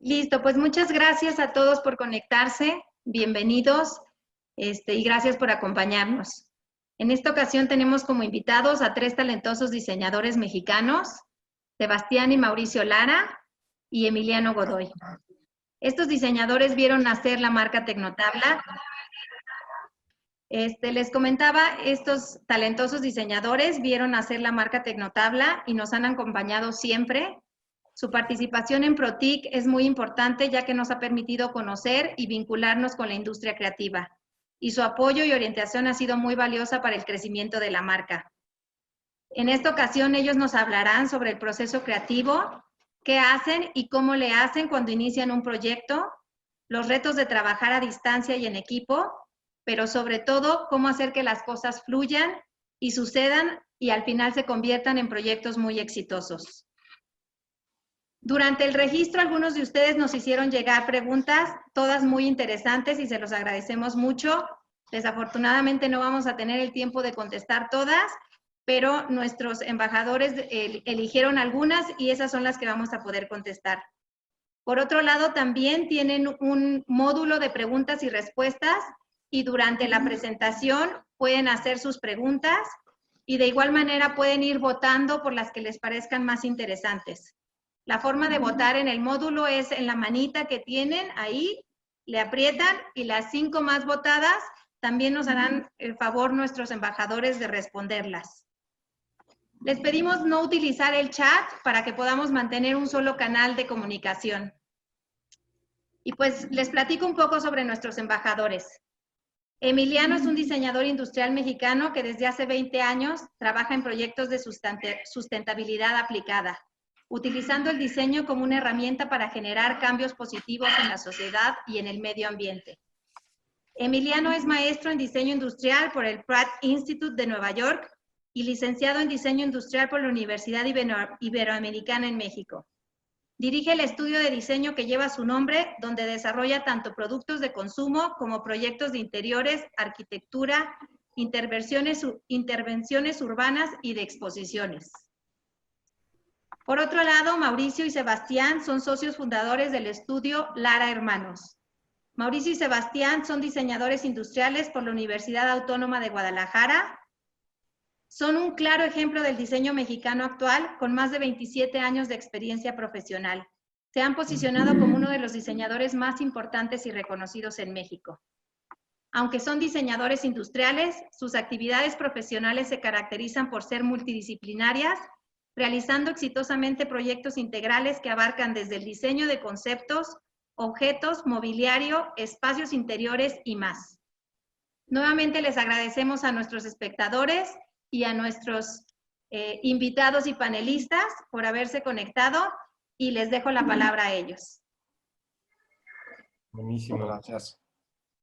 Listo, pues muchas gracias a todos por conectarse. Bienvenidos y gracias por acompañarnos. En esta ocasión tenemos como invitados a tres talentosos diseñadores mexicanos, Sebastián y Mauricio Lara y Emiliano Godoy. Estos diseñadores vieron nacer la marca Tecnotabla. Les comentaba, estos talentosos diseñadores vieron nacer la marca Tecnotabla y nos han acompañado siempre. Su participación en ProTIC es muy importante ya que nos ha permitido conocer y vincularnos con la industria creativa. Y su apoyo y orientación ha sido muy valiosa para el crecimiento de la marca. En esta ocasión ellos nos hablarán sobre el proceso creativo, qué hacen y cómo le hacen cuando inician un proyecto, los retos de trabajar a distancia y en equipo, pero sobre todo cómo hacer que las cosas fluyan y sucedan y al final se conviertan en proyectos muy exitosos. Durante el registro, algunos de ustedes nos hicieron llegar preguntas, todas muy interesantes y se los agradecemos mucho. Desafortunadamente no vamos a tener el tiempo de contestar todas, pero nuestros embajadores eligieron algunas y esas son las que vamos a poder contestar. Por otro lado, también tienen un módulo de preguntas y respuestas y durante la presentación pueden hacer sus preguntas y de igual manera pueden ir votando por las que les parezcan más interesantes. La forma de votar en el módulo es en la manita que tienen ahí, le aprietan y las 5 más votadas también nos harán el favor nuestros embajadores de responderlas. Les pedimos no utilizar el chat para que podamos mantener un solo canal de comunicación. Y pues les platico un poco sobre nuestros embajadores. Emiliano es un diseñador industrial mexicano que desde hace 20 años trabaja en proyectos de sustentabilidad aplicada, utilizando el diseño como una herramienta para generar cambios positivos en la sociedad y en el medio ambiente. Emiliano es maestro en diseño industrial por el Pratt Institute de Nueva York y licenciado en diseño industrial por la Universidad Iberoamericana en México. Dirige el estudio de diseño que lleva su nombre, donde desarrolla tanto productos de consumo como proyectos de interiores, arquitectura, intervenciones urbanas y de exposiciones. Por otro lado, Mauricio y Sebastián son socios fundadores del estudio Lara Hermanos. Mauricio y Sebastián son diseñadores industriales por la Universidad Autónoma de Guadalajara. Son un claro ejemplo del diseño mexicano actual, con más de 27 años de experiencia profesional. Se han posicionado como uno de los diseñadores más importantes y reconocidos en México. Aunque son diseñadores industriales, sus actividades profesionales se caracterizan por ser multidisciplinarias, realizando exitosamente proyectos integrales que abarcan desde el diseño de conceptos, objetos, mobiliario, espacios interiores y más. Nuevamente les agradecemos a nuestros espectadores y a nuestros invitados y panelistas por haberse conectado y les dejo la palabra a ellos. Buenísimo. Gracias.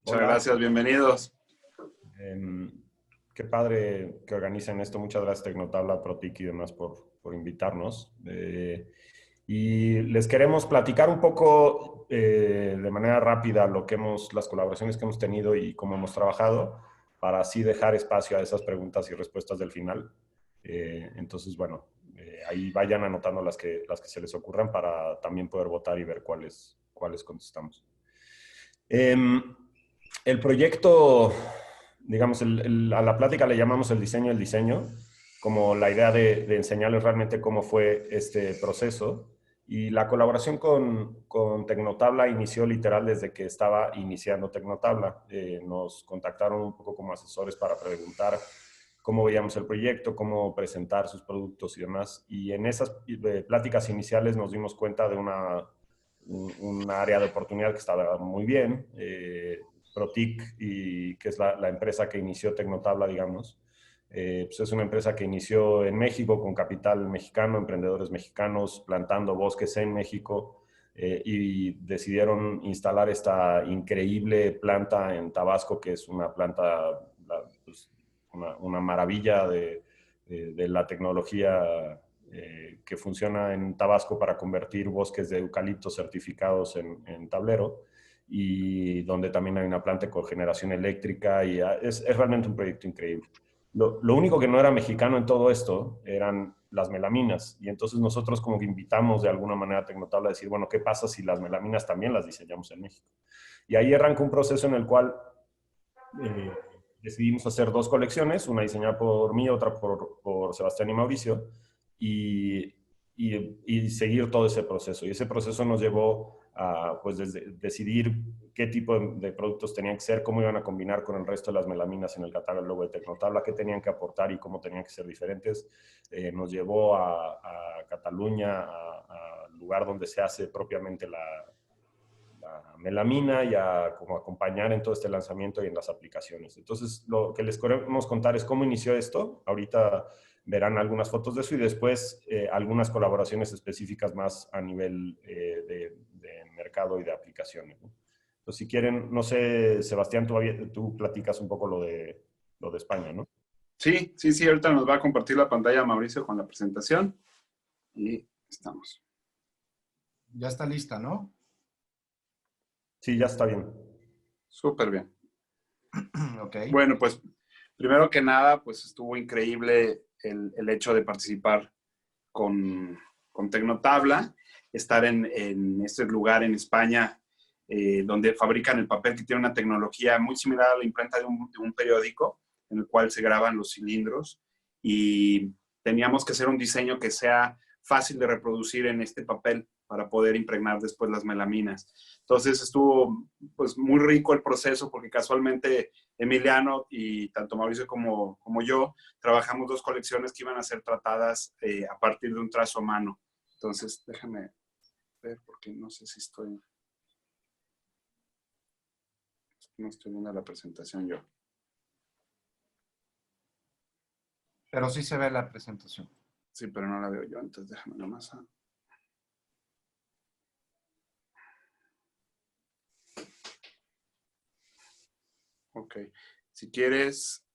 Muchas gracias, bienvenidos. Qué padre que organicen esto. Muchas gracias Tecnotabla, ProTIC y demás por invitarnos. Y les queremos platicar un poco de manera rápida las colaboraciones que hemos tenido y cómo hemos trabajado, para así dejar espacio a esas preguntas y respuestas del final. Entonces, bueno, ahí vayan anotando las que se les ocurran para también poder votar y ver cuáles contestamos. El proyecto, digamos, a la plática le llamamos el diseño, como la idea de enseñarles realmente cómo fue este proceso. Y la colaboración con Tecnotabla inició literal desde que estaba iniciando Tecnotabla. Nos contactaron un poco como asesores para preguntar cómo veíamos el proyecto, cómo presentar sus productos y demás. Y en esas pláticas iniciales nos dimos cuenta de un área de oportunidad que estaba muy bien. ProTIC, que es la empresa que inició Tecnotabla, digamos, pues es una empresa que inició en México con capital mexicano, emprendedores mexicanos, plantando bosques en México, y decidieron instalar esta increíble planta en Tabasco, que es una planta, pues, una maravilla de la tecnología que funciona en Tabasco para convertir bosques de eucalipto certificados en tablero, y donde también hay una planta de cogeneración eléctrica, y es realmente un proyecto increíble. Lo único que no era mexicano en todo esto eran las melaminas. Y entonces nosotros como que invitamos de alguna manera a Tecnotabla a decir, bueno, ¿qué pasa si las melaminas también las diseñamos en México? Y ahí arranca un proceso en el cual eh, decidimos hacer dos colecciones, una diseñada por mí, otra por Sebastián y Mauricio, y, y seguir todo ese proceso. Y ese proceso nos llevó a pues, decidir qué tipo de productos tenían que ser, cómo iban a combinar con el resto de las melaminas en el catálogo de Tecnotabla, qué tenían que aportar y cómo tenían que ser diferentes. Nos llevó a Cataluña, al lugar donde se hace propiamente la melamina y a como acompañar en todo este lanzamiento y en las aplicaciones. Entonces, lo que les queremos contar es cómo inició esto. Ahorita verán algunas fotos de eso y después algunas colaboraciones específicas más a nivel de mercado y de aplicaciones, ¿no? Entonces, si quieren, no sé, Sebastián, tú platicas un poco lo de España, ¿no? Sí, sí, sí, ahorita nos va a compartir la pantalla Mauricio con la presentación y estamos. Ya está lista, ¿no? Sí, ya está bien. Súper bien. Ok. Bueno, pues primero que nada, pues estuvo increíble el hecho de participar con Tecnotabla, estar en este lugar en España donde fabrican el papel, que tiene una tecnología muy similar a la imprenta de un periódico, en el cual se graban los cilindros, y teníamos que hacer un diseño que sea fácil de reproducir en este papel para poder impregnar después las melaminas. Entonces estuvo pues muy rico el proceso, porque casualmente Emiliano y tanto Mauricio como yo trabajamos dos colecciones que iban a ser tratadas a partir de un trazo a mano. Entonces déjame ver, porque no sé si no estoy viendo la presentación yo. Pero sí se ve la presentación. Sí, pero no la veo yo, entonces déjame nomás. Ok. Si quieres,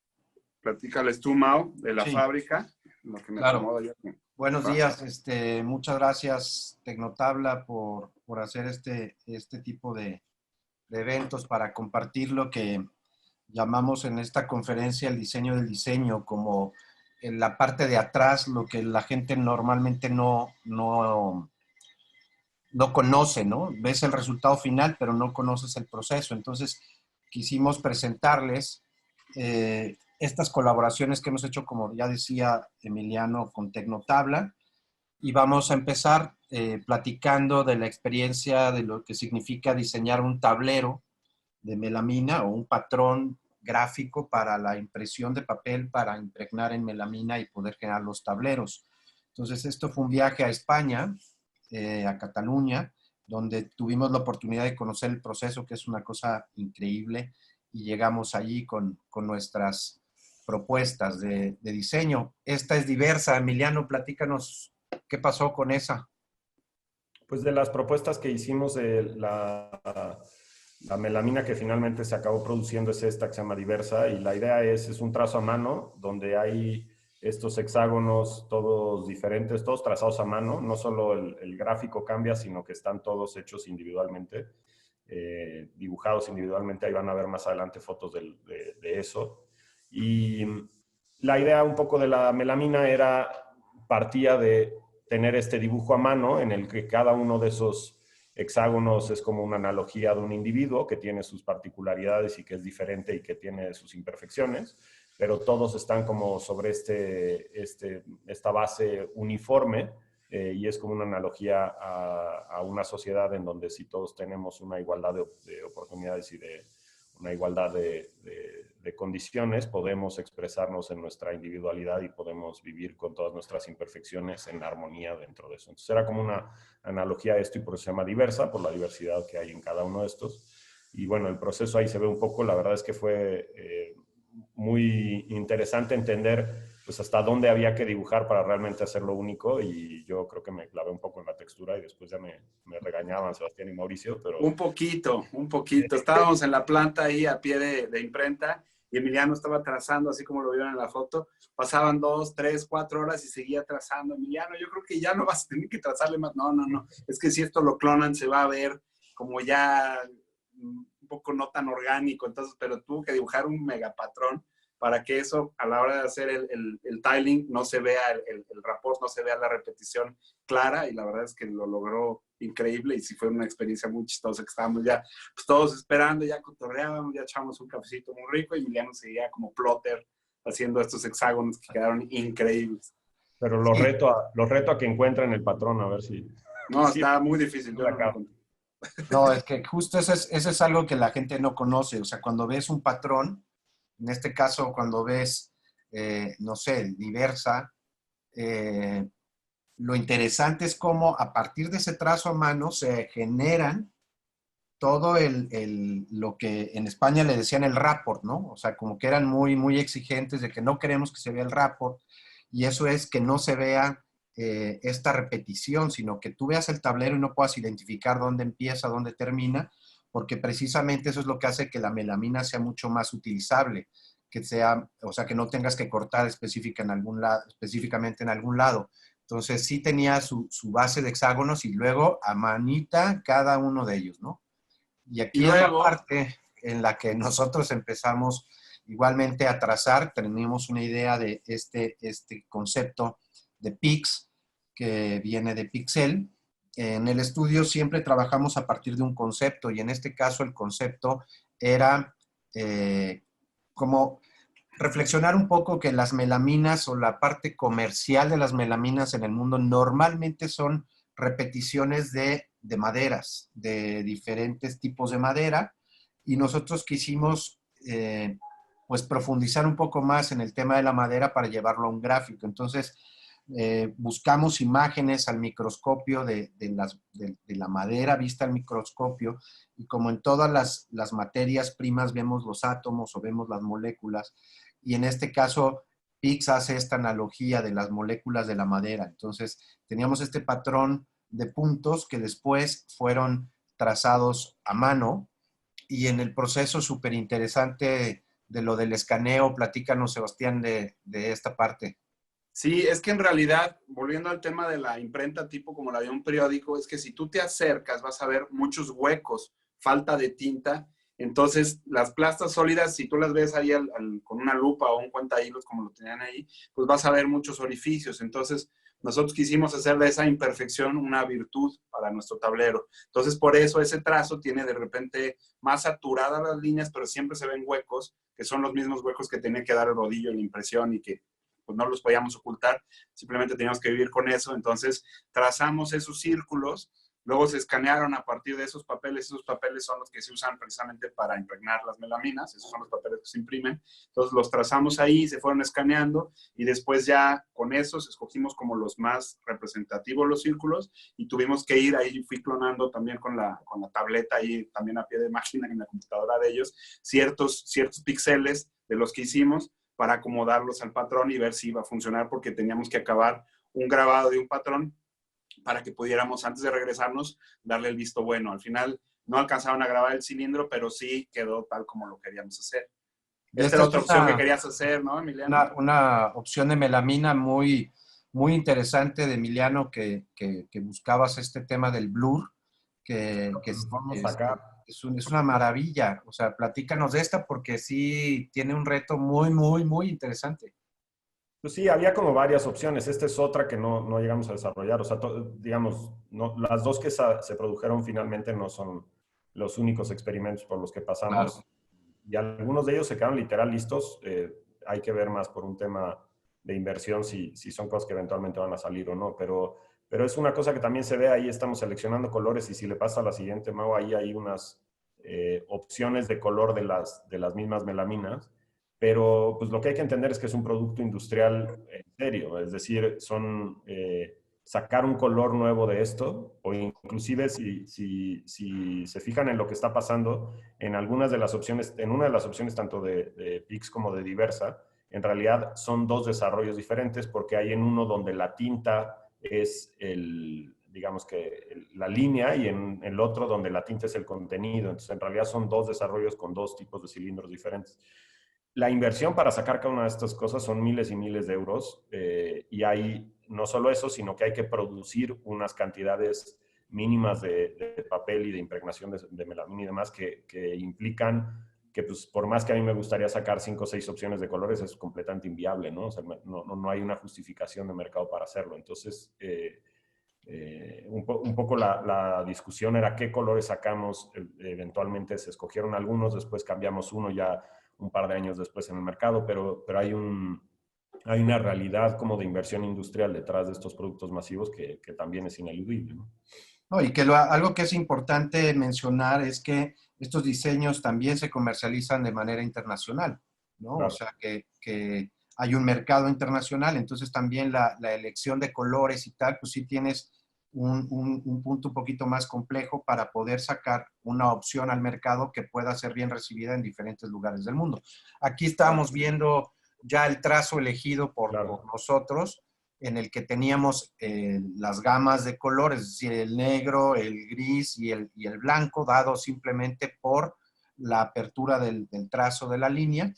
platícales tú, Mau, de la Sí. fábrica, lo que me Claro. acomoda yo. Buenos días. Muchas gracias, Tecnotabla, por hacer este tipo de eventos para compartir lo que llamamos en esta conferencia el diseño del diseño, como en la parte de atrás, lo que la gente normalmente no conoce, ¿no? Ves el resultado final, pero no conoces el proceso. Entonces, quisimos presentarles estas colaboraciones que hemos hecho, como ya decía Emiliano, con Tecnotabla, y vamos a empezar platicando de la experiencia de lo que significa diseñar un tablero de melamina o un patrón gráfico para la impresión de papel para impregnar en melamina y poder generar los tableros. Entonces, esto fue un viaje a España, a Cataluña, donde tuvimos la oportunidad de conocer el proceso, que es una cosa increíble, y llegamos allí con nuestras propuestas de diseño. Esta es diversa. Emiliano, platícanos qué pasó con esa. Pues de las propuestas que hicimos, la melamina que finalmente se acabó produciendo es esta que se llama Diversa, y la idea es un trazo a mano donde hay estos hexágonos todos diferentes, todos trazados a mano. No solo el gráfico cambia, sino que están todos hechos individualmente, dibujados individualmente. Ahí van a ver más adelante fotos de eso. Y la idea un poco de la melamina partía de tener este dibujo a mano en el que cada uno de esos hexágonos es como una analogía de un individuo que tiene sus particularidades y que es diferente y que tiene sus imperfecciones, pero todos están como sobre esta base uniforme, y es como una analogía a una sociedad en donde si todos tenemos una igualdad de oportunidades y una igualdad de condiciones, podemos expresarnos en nuestra individualidad y podemos vivir con todas nuestras imperfecciones en armonía dentro de eso. Entonces era como una analogía a esto, y por eso se llama Diversa, por la diversidad que hay en cada uno de estos. Y bueno, el proceso ahí se ve un poco. La verdad es que fue muy interesante entender pues hasta dónde había que dibujar para realmente hacerlo único, y yo creo que me clavé un poco en la textura y después ya me regañaban Sebastián y Mauricio, pero... Un poquito. Estábamos en la planta ahí a pie de imprenta, y Emiliano estaba trazando, así como lo vieron en la foto. Pasaban 2, 3, 4 horas y seguía trazando. Emiliano, yo creo que ya no vas a tener que trazarle más. No. Es que si esto lo clonan, se va a ver como ya un poco no tan orgánico. Entonces, pero tuvo que dibujar un megapatrón para que eso, a la hora de hacer el tiling, no se vea el rapport, no se vea la repetición clara, y la verdad es que lo logró increíble, y sí fue una experiencia muy chistosa, que estábamos ya pues, todos esperando, ya cotorreábamos, ya echamos un cafecito muy rico, y Emiliano seguía como plotter haciendo estos hexágonos que quedaron increíbles. Pero los reto a que encuentren el patrón, a ver si... No, sí, está muy difícil. Yo no lo encontré. No, es que justo eso es algo que la gente no conoce. O sea, cuando ves un patrón, en este caso, cuando ves, no sé, diversa, lo interesante es cómo a partir de ese trazo a mano se generan todo lo que en España le decían el rapport, ¿no? O sea, como que eran muy, muy exigentes de que no queremos que se vea el rapport, y eso es que no se vea esta repetición, sino que tú veas el tablero y no puedas identificar dónde empieza, dónde termina, porque precisamente eso es lo que hace que la melamina sea mucho más utilizable, que sea, o sea, que no tengas que cortar específicamente en algún lado. Entonces sí tenía su base de hexágonos y luego a manita cada uno de ellos, ¿no? Y aquí es la parte en la que nosotros empezamos igualmente a trazar, tenemos una idea de este concepto de PIX, que viene de Pixel. En el estudio siempre trabajamos a partir de un concepto, y en este caso el concepto era como reflexionar un poco que las melaminas o la parte comercial de las melaminas en el mundo normalmente son repeticiones de maderas, de diferentes tipos de madera, y nosotros quisimos pues profundizar un poco más en el tema de la madera para llevarlo a un gráfico. Entonces buscamos imágenes al microscopio de la madera vista al microscopio, y como en todas las materias primas vemos los átomos o vemos las moléculas, y en este caso PIX hace esta analogía de las moléculas de la madera. Entonces teníamos este patrón de puntos que después fueron trazados a mano, y en el proceso súper interesante de lo del escaneo, platícanos, Sebastián, de esta parte. Sí, es que en realidad, volviendo al tema de la imprenta tipo como la de un periódico, es que si tú te acercas vas a ver muchos huecos, falta de tinta. Entonces, las plastas sólidas, si tú las ves ahí con una lupa o un cuentahilos como lo tenían ahí, pues vas a ver muchos orificios. Entonces, nosotros quisimos hacer de esa imperfección una virtud para nuestro tablero. Entonces, por eso ese trazo tiene de repente más saturadas las líneas, pero siempre se ven huecos, que son los mismos huecos que tenía que dar el rodillo en la impresión, y que pues no los podíamos ocultar, simplemente teníamos que vivir con eso. Entonces trazamos esos círculos, luego se escanearon a partir de esos papeles son los que se usan precisamente para impregnar las melaminas, esos son los papeles que se imprimen, entonces los trazamos ahí, se fueron escaneando, y después ya con esos escogimos como los más representativos los círculos, y tuvimos que ir ahí, fui clonando también con la tableta ahí, también a pie de máquina en la computadora de ellos, ciertos píxeles de los que hicimos, para acomodarlos al patrón y ver si iba a funcionar, porque teníamos que acabar un grabado de un patrón para que pudiéramos, antes de regresarnos, darle el visto bueno. Al final no alcanzaron a grabar el cilindro, pero sí quedó tal como lo queríamos hacer. Esta era otra opción que querías hacer, ¿no, Emiliano? Una opción de melamina muy, muy interesante de Emiliano, que buscabas este tema del blur, que vamos acá. es una maravilla. O sea, platícanos de esta, porque sí tiene un reto muy, muy, muy interesante. Pues sí, había como varias opciones. Esta es otra que no llegamos a desarrollar. O sea, digamos, las dos que se produjeron finalmente no son los únicos experimentos por los que pasamos. Claro. Y algunos de ellos se quedaron literal listos. Hay que ver más por un tema de inversión si son cosas que eventualmente van a salir o no. Pero es una cosa que también se ve ahí. Estamos seleccionando colores, y si le pasa a la siguiente, Mau, ahí hay unas opciones de color de las mismas melaminas. Pero pues lo que hay que entender es que es un producto industrial en serio, es decir, son sacar un color nuevo de esto, o inclusive si se fijan en lo que está pasando, en algunas de las opciones, en una de las opciones tanto de PIX como de Diversa, en realidad son dos desarrollos diferentes, porque hay en uno donde la tinta es digamos que la línea, y en el otro donde la tinta es el contenido. Entonces en realidad son dos desarrollos con dos tipos de cilindros diferentes. La inversión para sacar cada una de estas cosas son miles y miles de euros, y hay no solo eso, sino que hay que producir unas cantidades mínimas de papel y de impregnación de melamina y demás que implican que pues por más que a mí me gustaría sacar 5 o 6 opciones de colores, es completamente inviable, ¿no? O sea, no hay una justificación de mercado para hacerlo. Entonces, un poco la discusión era qué colores sacamos. Eventualmente se escogieron algunos, después cambiamos uno ya un par de años después en el mercado, pero hay una realidad como de inversión industrial detrás de estos productos masivos que también es ineludible, ¿no? No, y que algo que es importante mencionar es que estos diseños también se comercializan de manera internacional, ¿no? Claro. O sea, que hay un mercado internacional, entonces también la elección de colores y tal, pues sí tienes un punto un poquito más complejo para poder sacar una opción al mercado que pueda ser bien recibida en diferentes lugares del mundo. Aquí estamos viendo ya el trazo elegido por nosotros, en el que teníamos las gamas de colores, es decir, el negro, el gris y el blanco, dado simplemente por la apertura del trazo de la línea.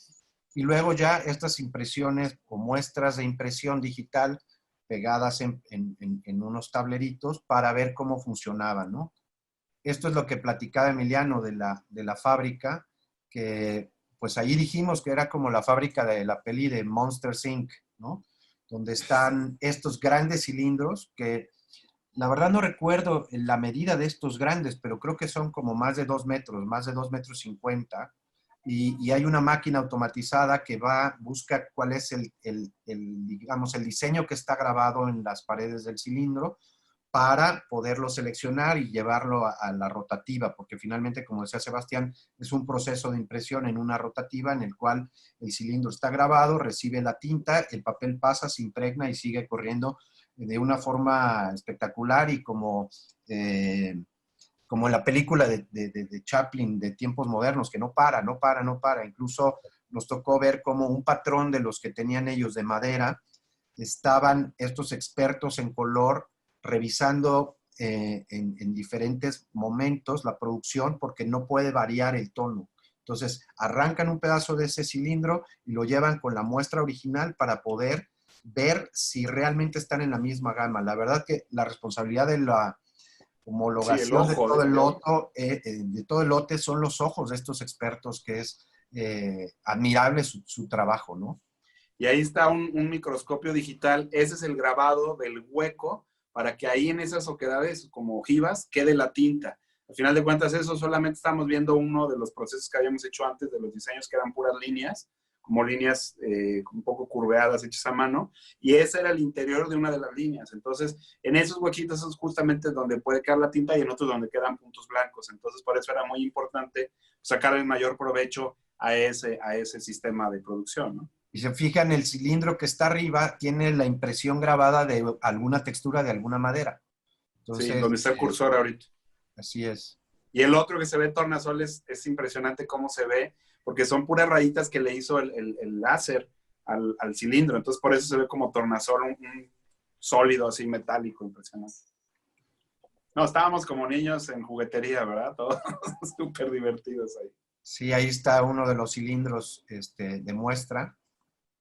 Y luego ya estas impresiones o muestras de impresión digital pegadas en unos tableritos para ver cómo funcionaban, ¿no? Esto es lo que platicaba Emiliano de la fábrica, que pues ahí dijimos que era como la fábrica de la peli de Monsters, Inc., ¿no? Donde están estos grandes cilindros que la verdad no recuerdo la medida de estos grandes, pero creo que son como más de 2 metros, más de 2 metros 50. Y hay una máquina automatizada que busca cuál es digamos, el diseño que está grabado en las paredes del cilindro para poderlo seleccionar y llevarlo a la rotativa, porque finalmente, como decía Sebastián, es un proceso de impresión en una rotativa en el cual el cilindro está grabado, recibe la tinta, el papel pasa, se impregna y sigue corriendo de una forma espectacular y como en la película de Chaplin de tiempos modernos, que no para. Incluso nos tocó ver cómo un patrón de los que tenían ellos de madera, estaban estos expertos en color revisando en diferentes momentos la producción porque no puede variar el tono. Entonces, arrancan un pedazo de ese cilindro y lo llevan con la muestra original para poder ver si realmente están en la misma gama. La verdad que la responsabilidad de la homologación de todo el lote son los ojos de estos expertos, que es admirable su trabajo, ¿no? Y ahí está un microscopio digital, ese es el grabado del hueco para que ahí en esas oquedades como ojivas quede la tinta. Al final de cuentas, eso solamente estamos viendo uno de los procesos que habíamos hecho antes de los diseños que eran puras líneas, como líneas un poco curveadas hechas a mano, y ese era el interior de una de las líneas. Entonces, en esos huequitos es justamente donde puede quedar la tinta y en otros donde quedan puntos blancos. Entonces, por eso era muy importante sacar el mayor provecho a ese sistema de producción, ¿no? Y se fijan, el cilindro que está arriba tiene la impresión grabada de alguna textura de alguna madera. Entonces, sí, donde está el cursor ahorita. Así es. Y el otro que se ve tornasol es impresionante cómo se ve, porque son puras rayitas que le hizo el láser al cilindro. Entonces, por eso se ve como tornasol, un sólido así metálico, impresionante. No, estábamos como niños en juguetería, ¿verdad? Todos súper divertidos ahí. Sí, ahí está uno de los cilindros de muestra,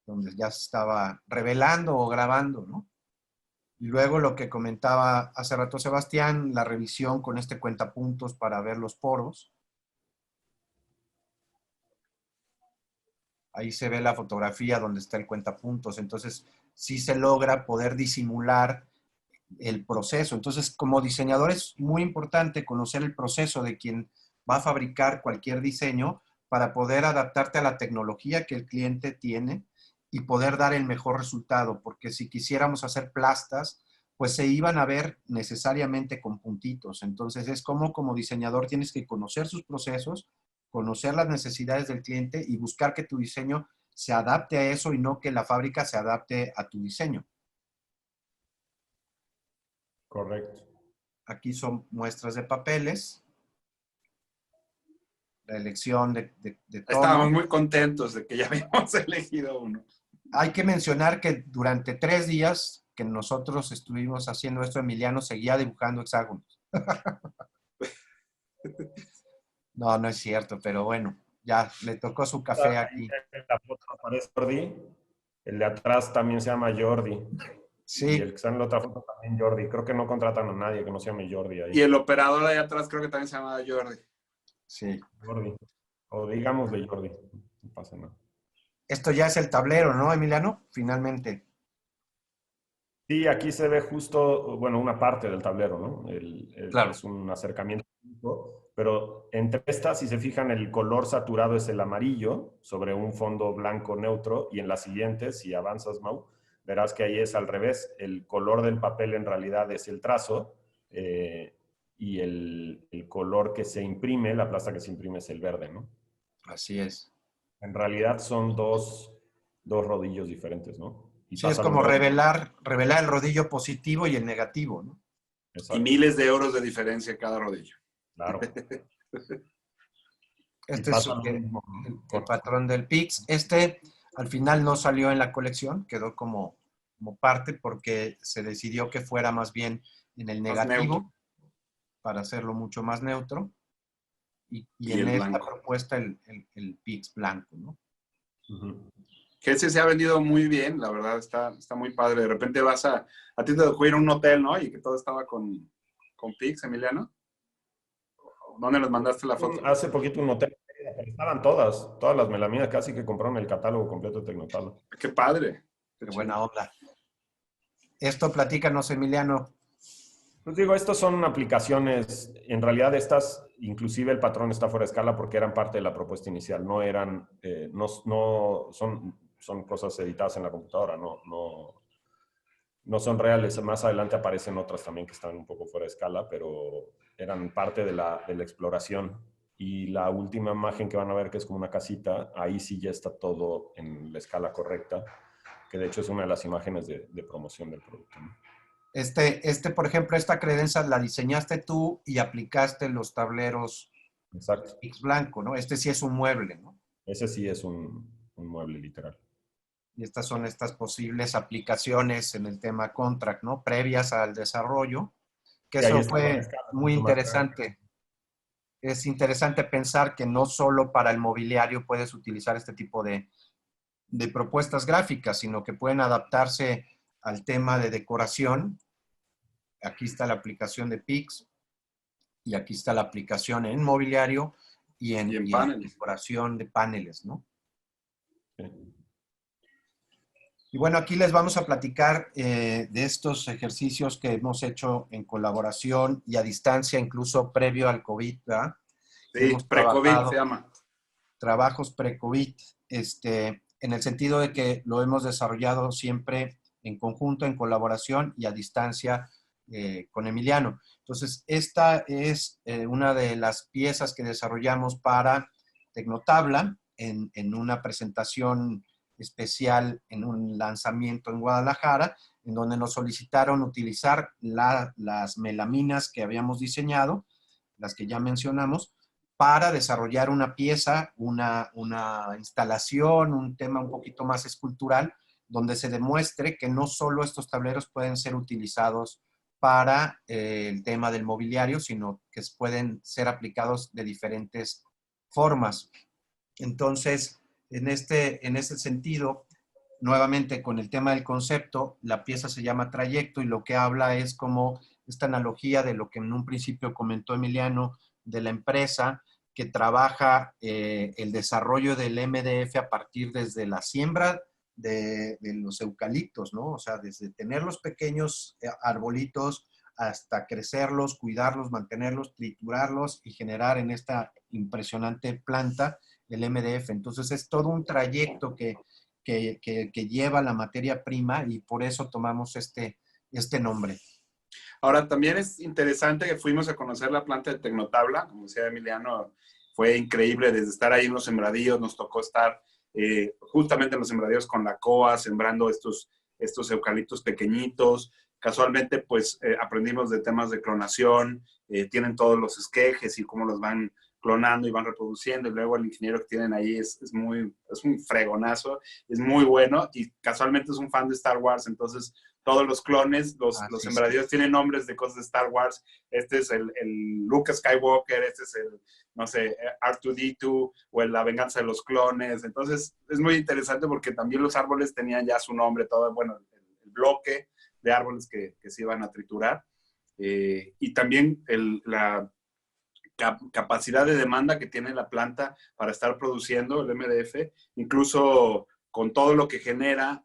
donde ya se estaba revelando o grabando, ¿no? Y luego lo que comentaba hace rato Sebastián, la revisión con este cuentapuntos para ver los poros. Ahí se ve la fotografía donde está el cuentapuntos. Entonces, sí se logra poder disimular el proceso. Entonces, como diseñador es muy importante conocer el proceso de quien va a fabricar cualquier diseño para poder adaptarte a la tecnología que el cliente tiene y poder dar el mejor resultado, porque si quisiéramos hacer plastas, pues se iban a ver necesariamente con puntitos. Entonces es como diseñador tienes que conocer sus procesos, conocer las necesidades del cliente y buscar que tu diseño se adapte a eso y no que la fábrica se adapte a tu diseño. Correcto. Aquí son muestras de papeles. La elección de tono. Estábamos muy contentos de que ya habíamos elegido uno. Hay que mencionar que durante 3 días que nosotros estuvimos haciendo esto, Emiliano seguía dibujando hexágonos. No es cierto, pero bueno, ya le tocó su café aquí. En la foto aparece Jordi, el de atrás también se llama Jordi. Sí. Y el que está en la otra foto también Jordi. Creo que no contratan a nadie que no se llame Jordi ahí. Y el operador ahí atrás creo que también se llama Jordi. Sí. Jordi. O digámosle Jordi, no pasa nada. Esto ya es el tablero, ¿no, Emiliano? Finalmente. Sí, aquí se ve justo, bueno, una parte del tablero, ¿no? Claro. Es un acercamiento, pero entre estas, si se fijan, el color saturado es el amarillo sobre un fondo blanco neutro, y en las siguientes, si avanzas, Mau, verás que ahí es al revés. El color del papel en realidad es el trazo, y el color que se imprime, la plasta que se imprime es el verde, ¿no? Así es. En realidad son dos rodillos diferentes, ¿no? Y Sí, es pasa lo como mismo. revelar el rodillo positivo y el negativo, ¿no? Y Exacto, miles de euros de diferencia cada rodillo. claro. Y Este es pasa lo mismo el patrón del Pix. Este al final no salió en la colección, quedó como parte porque se decidió que fuera más bien en el Más negativo neutro. para hacerlo mucho más neutro. Y Y en el esta blanco. propuesta el Pix blanco, ¿no? Ujú. Que ese se ha vendido muy bien, la verdad, está muy padre. De repente vas a ti te tocó ir a un hotel, ¿no? Y que todo estaba con Pix, Emiliano. ¿Dónde nos mandaste la foto? Hace poquito un hotel, pero estaban todas las melaminas casi que compraron el catálogo completo de Tecnotablo. Qué padre. Qué Qué chido. buena onda. Esto platícanos, Emiliano. Pues digo, estas son aplicaciones, en realidad estas, inclusive el patrón está fuera de escala porque eran parte de la propuesta inicial, no eran, no son cosas editadas en la computadora, no son reales. Más adelante aparecen otras también que están un poco fuera de escala, pero eran parte de la exploración. Y la última imagen que van a ver, que es como una casita, ahí sí ya está todo en la escala correcta, que de hecho es una de las imágenes de promoción del producto, ¿no? Por ejemplo, esta credencia la diseñaste tú y aplicaste los tableros Exacto. Pix blanco, ¿no? Este sí es un mueble, ¿no? Ese sí es un mueble literal. Y estas son estas posibles aplicaciones en el tema contract, ¿no? Previas al desarrollo, que Y ahí eso está fuera de fue escala, muy mucho más interesante. Es interesante pensar que no solo para el mobiliario puedes utilizar este tipo de propuestas gráficas, sino que pueden adaptarse al tema de decoración. Aquí está la aplicación de Pix y aquí está la aplicación en mobiliario y en paneles. decoración de paneles, ¿no? Sí. Y bueno, aquí les vamos a platicar de estos ejercicios que hemos hecho en colaboración y a distancia, incluso previo al COVID, ¿verdad? Que Sí, hemos pre-COVID se trabajado, llama. trabajos pre-COVID, en el sentido de que lo hemos desarrollado siempre en conjunto, en colaboración y a distancia con Emiliano. Entonces, esta es una de las piezas que desarrollamos para Tecnotabla en una presentación especial en un lanzamiento en Guadalajara, en donde nos solicitaron utilizar las melaminas que habíamos diseñado, las que ya mencionamos, para desarrollar una pieza, una instalación, un tema un poquito más escultural, donde se demuestre que no solo estos tableros pueden ser utilizados para el tema del mobiliario, sino que pueden ser aplicados de diferentes formas. Entonces, en ese sentido, nuevamente con el tema del concepto, la pieza se llama Trayecto y lo que habla es como esta analogía de lo que en un principio comentó Emiliano, de la empresa que trabaja el desarrollo del MDF a partir desde la siembra de los eucaliptos, ¿no? O sea, desde tener los pequeños arbolitos hasta crecerlos, cuidarlos, mantenerlos, triturarlos y generar en esta impresionante planta el MDF. Entonces es todo un trayecto que lleva la materia prima y por eso tomamos este nombre. Ahora, también es interesante que fuimos a conocer la planta de Tecnotabla, como decía Emiliano, fue increíble desde estar ahí en los sembradíos, nos tocó estar justamente en los sembradíos con la COA, sembrando estos eucaliptos pequeñitos. Casualmente, pues aprendimos de temas de clonación, tienen todos los esquejes y cómo los van clonando y van reproduciendo, y luego el ingeniero que tienen ahí es un fregonazo, es muy bueno, y casualmente es un fan de Star Wars, entonces todos los clones, los sembradíos tienen nombres de cosas de Star Wars. Este es el Luke Skywalker, este es el, no sé, R2-D2 o La Venganza de los Clones. Entonces es muy interesante porque también los árboles tenían ya su nombre, todo, bueno, el bloque de árboles que se iban a triturar. Y también capacidad de demanda que tiene la planta para estar produciendo el MDF, incluso con todo lo que genera,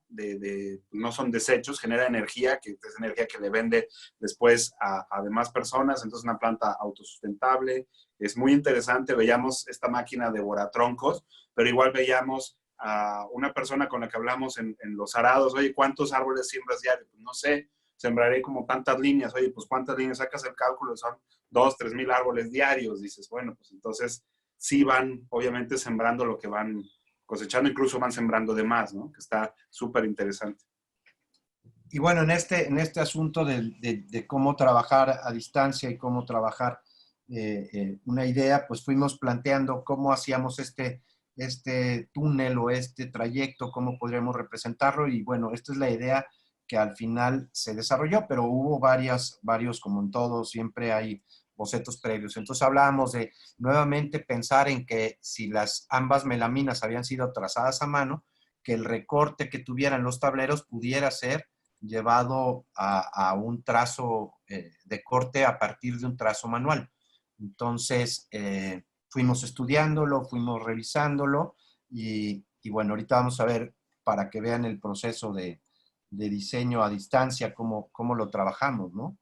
no son desechos, genera energía, que es energía que le vende después a demás personas, entonces una planta autosustentable, es muy interesante. Veíamos esta máquina de boratroncos, pero igual veíamos a una persona con la que hablamos en los arados: oye, ¿cuántos árboles siembras diario? Pues no sé, sembraré como tantas líneas. Oye, pues ¿cuántas líneas? Sacas el cálculo, son 2,000, 3,000 árboles diarios. Dices, bueno, pues entonces sí van obviamente sembrando lo que van cosechando, incluso van sembrando de más, ¿no? Que está súper interesante. Y bueno, en este asunto de cómo trabajar a distancia y cómo trabajar una idea, pues fuimos planteando cómo hacíamos este túnel o este trayecto, cómo podríamos representarlo. Y bueno, esta es la idea que al final se desarrolló, pero hubo varios, como en todo, siempre hay bocetos previos. Entonces hablábamos de nuevamente pensar en que si ambas melaminas habían sido trazadas a mano, que el recorte que tuvieran los tableros pudiera ser llevado a un trazo de corte a partir de un trazo manual. Entonces, fuimos estudiándolo, fuimos revisándolo y bueno, ahorita vamos a ver, para que vean el proceso de diseño a distancia, cómo lo trabajamos, ¿no?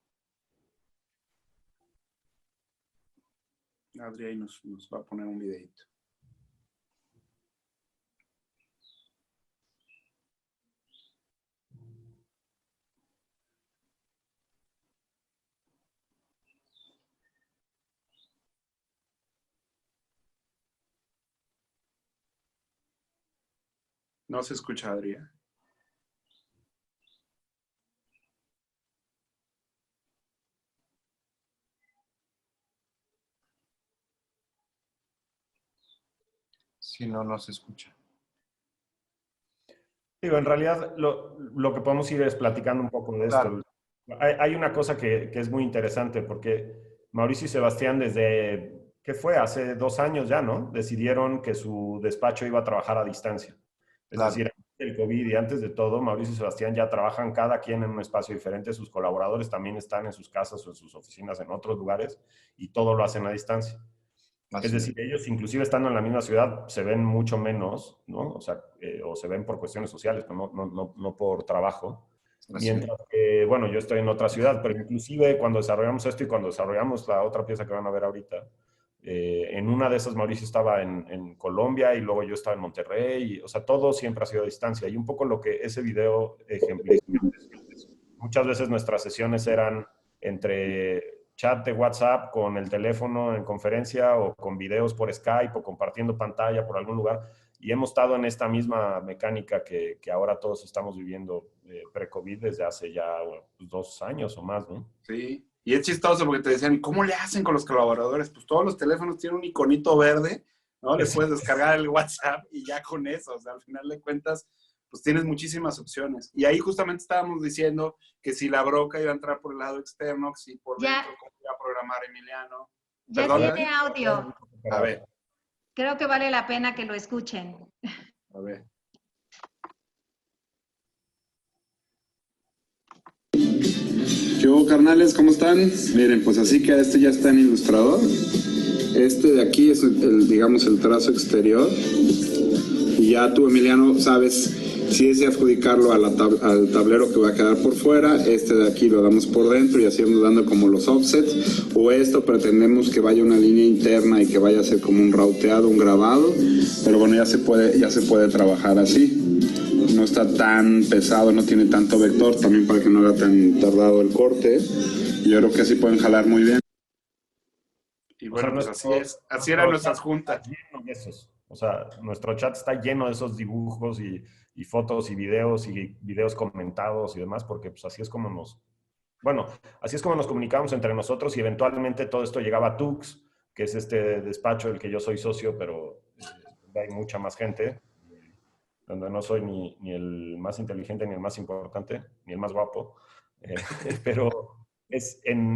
Adri ahí nos va a poner un videito. No se escucha, Adri. Si no, no se escucha. Digo, en realidad lo que podemos ir es platicando un poco de Claro. esto. Hay una cosa que es muy interesante, porque Mauricio y Sebastián desde, ¿qué fue? Hace 2 años ya, ¿no? Decidieron que su despacho iba a trabajar a distancia. Es Claro. decir, antes del COVID y antes de todo, Mauricio y Sebastián ya trabajan cada quien en un espacio diferente. Sus colaboradores también están en sus casas o en sus oficinas en otros lugares y todo lo hacen a distancia. Es Así decir, ellos inclusive estando en la misma ciudad se ven mucho menos, ¿no? O sea, o se ven por cuestiones sociales, pero no por trabajo. Así es. Mientras que, bueno, yo estoy en otra ciudad, pero inclusive cuando desarrollamos esto y cuando desarrollamos la otra pieza que van a ver ahorita, en una de esas Mauricio estaba en Colombia y luego yo estaba en Monterrey, o sea, todo siempre ha sido a distancia. Y un poco lo que ese video ejemplifica es que muchas veces nuestras sesiones eran entre chat de WhatsApp con el teléfono en conferencia o con videos por Skype o compartiendo pantalla por algún lugar. Y hemos estado en esta misma mecánica que ahora todos estamos viviendo pre-COVID desde hace ya 2 años o más, ¿no? Sí, y es chistoso porque te decían, ¿cómo le hacen con los colaboradores? Pues todos los teléfonos tienen un iconito verde, ¿no? Le puedes descargar el WhatsApp y ya con eso, o sea, al final de cuentas, pues tienes muchísimas opciones. Y ahí justamente estábamos diciendo que si la broca iba a entrar por el lado externo, que si por dentro, cómo iba a programar Emiliano. Ya ¿Perdón? tiene audio. A ver. Creo que vale la pena que lo escuchen. A ver. Yo, carnales, ¿cómo están? Miren, pues así que este ya está en Ilustrador. Este de aquí es digamos, el trazo exterior. Y ya tú, Emiliano, sabes si es de adjudicarlo al tablero que va a quedar por fuera. Este de aquí lo damos por dentro y así vamos dando como los offsets. O esto pretendemos que vaya una línea interna y que vaya a ser como un routeado, un grabado. Pero bueno, ya se puede trabajar así. No está tan pesado, no tiene tanto vector, también para que no haga tan tardado el corte. Yo creo que así pueden jalar muy bien. Y bueno, pues así eran nuestras juntas. Lleno de esos. O sea, nuestro chat está lleno de esos dibujos y fotos y videos comentados y demás, porque pues así es como así es como nos comunicamos entre nosotros y eventualmente todo esto llegaba a Tux, que es este despacho del que yo soy socio, pero hay mucha más gente, donde no soy ni el más inteligente, ni el más importante, ni el más guapo, pero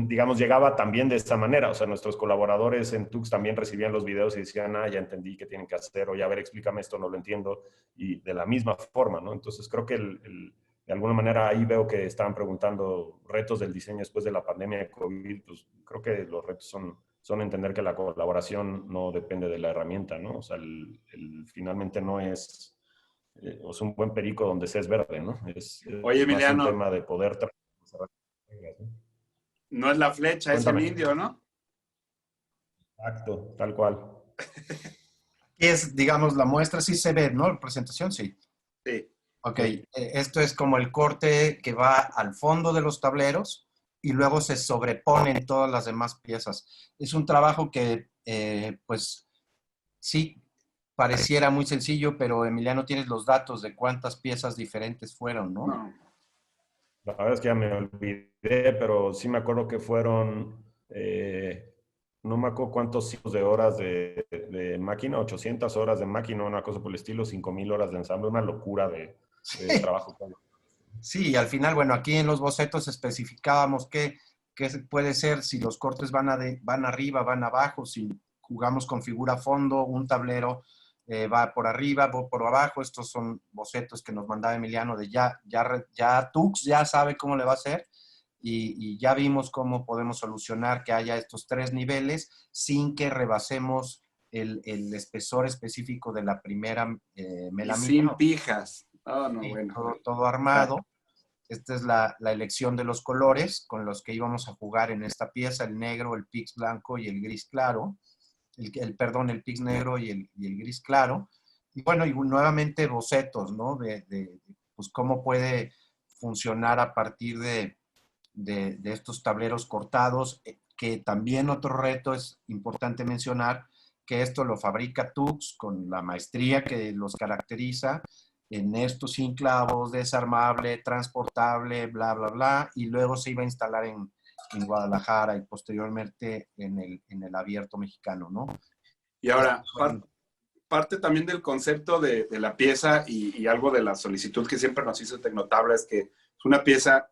digamos, llegaba también de esta manera. O sea, nuestros colaboradores en Tux también recibían los videos y decían, ya entendí qué tienen que hacer, o ya, a ver, explícame esto, no lo entiendo, y de la misma forma, ¿no? Entonces, creo que de alguna manera ahí veo que estaban preguntando retos del diseño después de la pandemia de COVID. Pues creo que los retos son son entender que la colaboración no depende de la herramienta, ¿no? O sea, finalmente no es, o sea, un buen perico donde se es verde, ¿no? Oye, Es más un Emiliano, tema de poder... no es la flecha, es el Cuéntame. indio, ¿no? Exacto, tal cual. Es, digamos, la muestra sí se ve, ¿no? La presentación sí. Sí. Ok, Sí. esto es como el corte que va al fondo de los tableros y luego se sobreponen todas las demás piezas. Es un trabajo que, pues, sí, pareciera muy sencillo, pero Emiliano, tienes los datos de cuántas piezas diferentes fueron, ¿no? No. La verdad es que ya me olvidé, pero sí me acuerdo que fueron, no me acuerdo cuántos cientos de horas de máquina, 800 horas de máquina, una cosa por el estilo, 5,000 horas de ensamble, una locura de trabajo. Sí, y al final, bueno, aquí en los bocetos especificábamos qué puede ser si los cortes van arriba, van abajo, si jugamos con figura fondo, un tablero va por arriba, va por abajo. Estos son bocetos que nos mandaba Emiliano de ya Tux ya sabe cómo le va a hacer y ya vimos cómo podemos solucionar que haya estos 3 niveles sin que rebasemos el espesor específico de la primera Y melamina. sin pijas. Oh, no, Sí, bueno. todo armado. Esta es la elección de los colores con los que íbamos a jugar en esta pieza, el negro, el pix blanco y el gris claro, perdón, el pix negro y el gris claro. Y bueno, y nuevamente bocetos, ¿no? Pues cómo puede funcionar a partir de estos tableros cortados, que también otro reto es importante mencionar, que esto lo fabrica Tux con la maestría que los caracteriza, en estos sin clavos, desarmable, transportable, bla, bla, bla, y luego se iba a instalar en Guadalajara y posteriormente en el abierto mexicano, ¿no? Y ahora, parte también del concepto de la pieza y algo de la solicitud que siempre nos hizo Tecnotabla es que es una pieza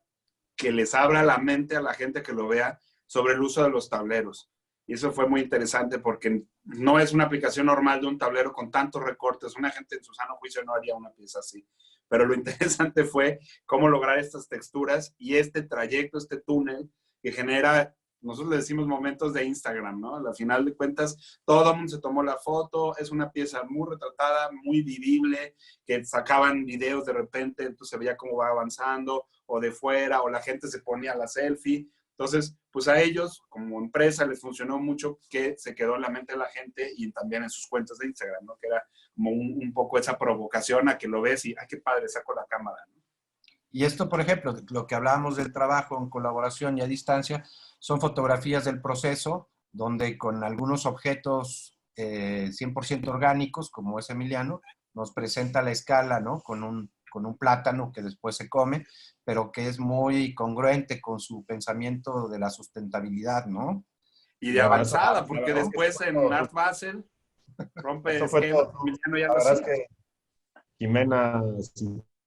que les abra la mente a la gente que lo vea sobre el uso de los tableros. Y eso fue muy interesante porque no es una aplicación normal de un tablero con tantos recortes. Una gente en su sano juicio no haría una pieza así. Pero lo interesante fue cómo lograr estas texturas y este trayecto, este túnel que genera, nosotros le decimos momentos de Instagram, ¿no? Al final de cuentas, todo el mundo se tomó la foto, es una pieza muy retratada, muy vivible, que sacaban videos de repente, entonces se veía cómo va avanzando, o de fuera, o la gente se ponía la selfie. Entonces, pues a ellos, como empresa, les funcionó mucho que se quedó en la mente de la gente y también en sus cuentas de Instagram, ¿no? Que era como un poco esa provocación a que lo ves y, ¡ay, qué padre! Saco la cámara, ¿no? Y esto, por ejemplo, lo que hablábamos del trabajo en colaboración y a distancia, son fotografías del proceso, donde con algunos objetos 100% orgánicos, como es Emiliano, nos presenta la escala, ¿no? Con un plátano que después se come, pero que es muy congruente con su pensamiento de la sustentabilidad, ¿no? Y de Y ahora, avanzada, porque después en Art Basel rompe Eso fue esquema, todo. Emiliano ya La lo verdad es hacía. que Jimena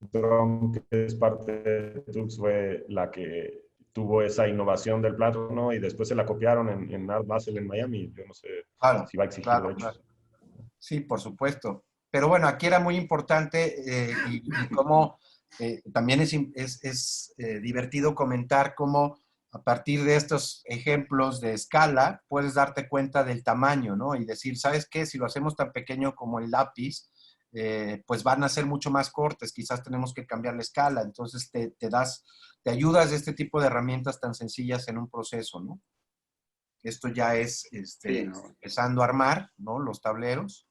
Cintrón, que es parte de Tux, fue la que tuvo esa innovación del plátano y después se la copiaron en Art Basel en Miami. Yo no sé claro, si va a exigir claro, derechos. claro. Sí, por supuesto. Pero bueno, aquí era muy importante y cómo también es divertido comentar cómo a partir de estos ejemplos de escala puedes darte cuenta del tamaño, ¿no? Y decir, ¿sabes qué? Si lo hacemos tan pequeño como el lápiz, pues van a ser mucho más cortes, quizás tenemos que cambiar la escala. Entonces te ayudas de este tipo de herramientas tan sencillas en un proceso, ¿no? Esto ya es Sí, ¿no? empezando a armar, ¿no? Los tableros,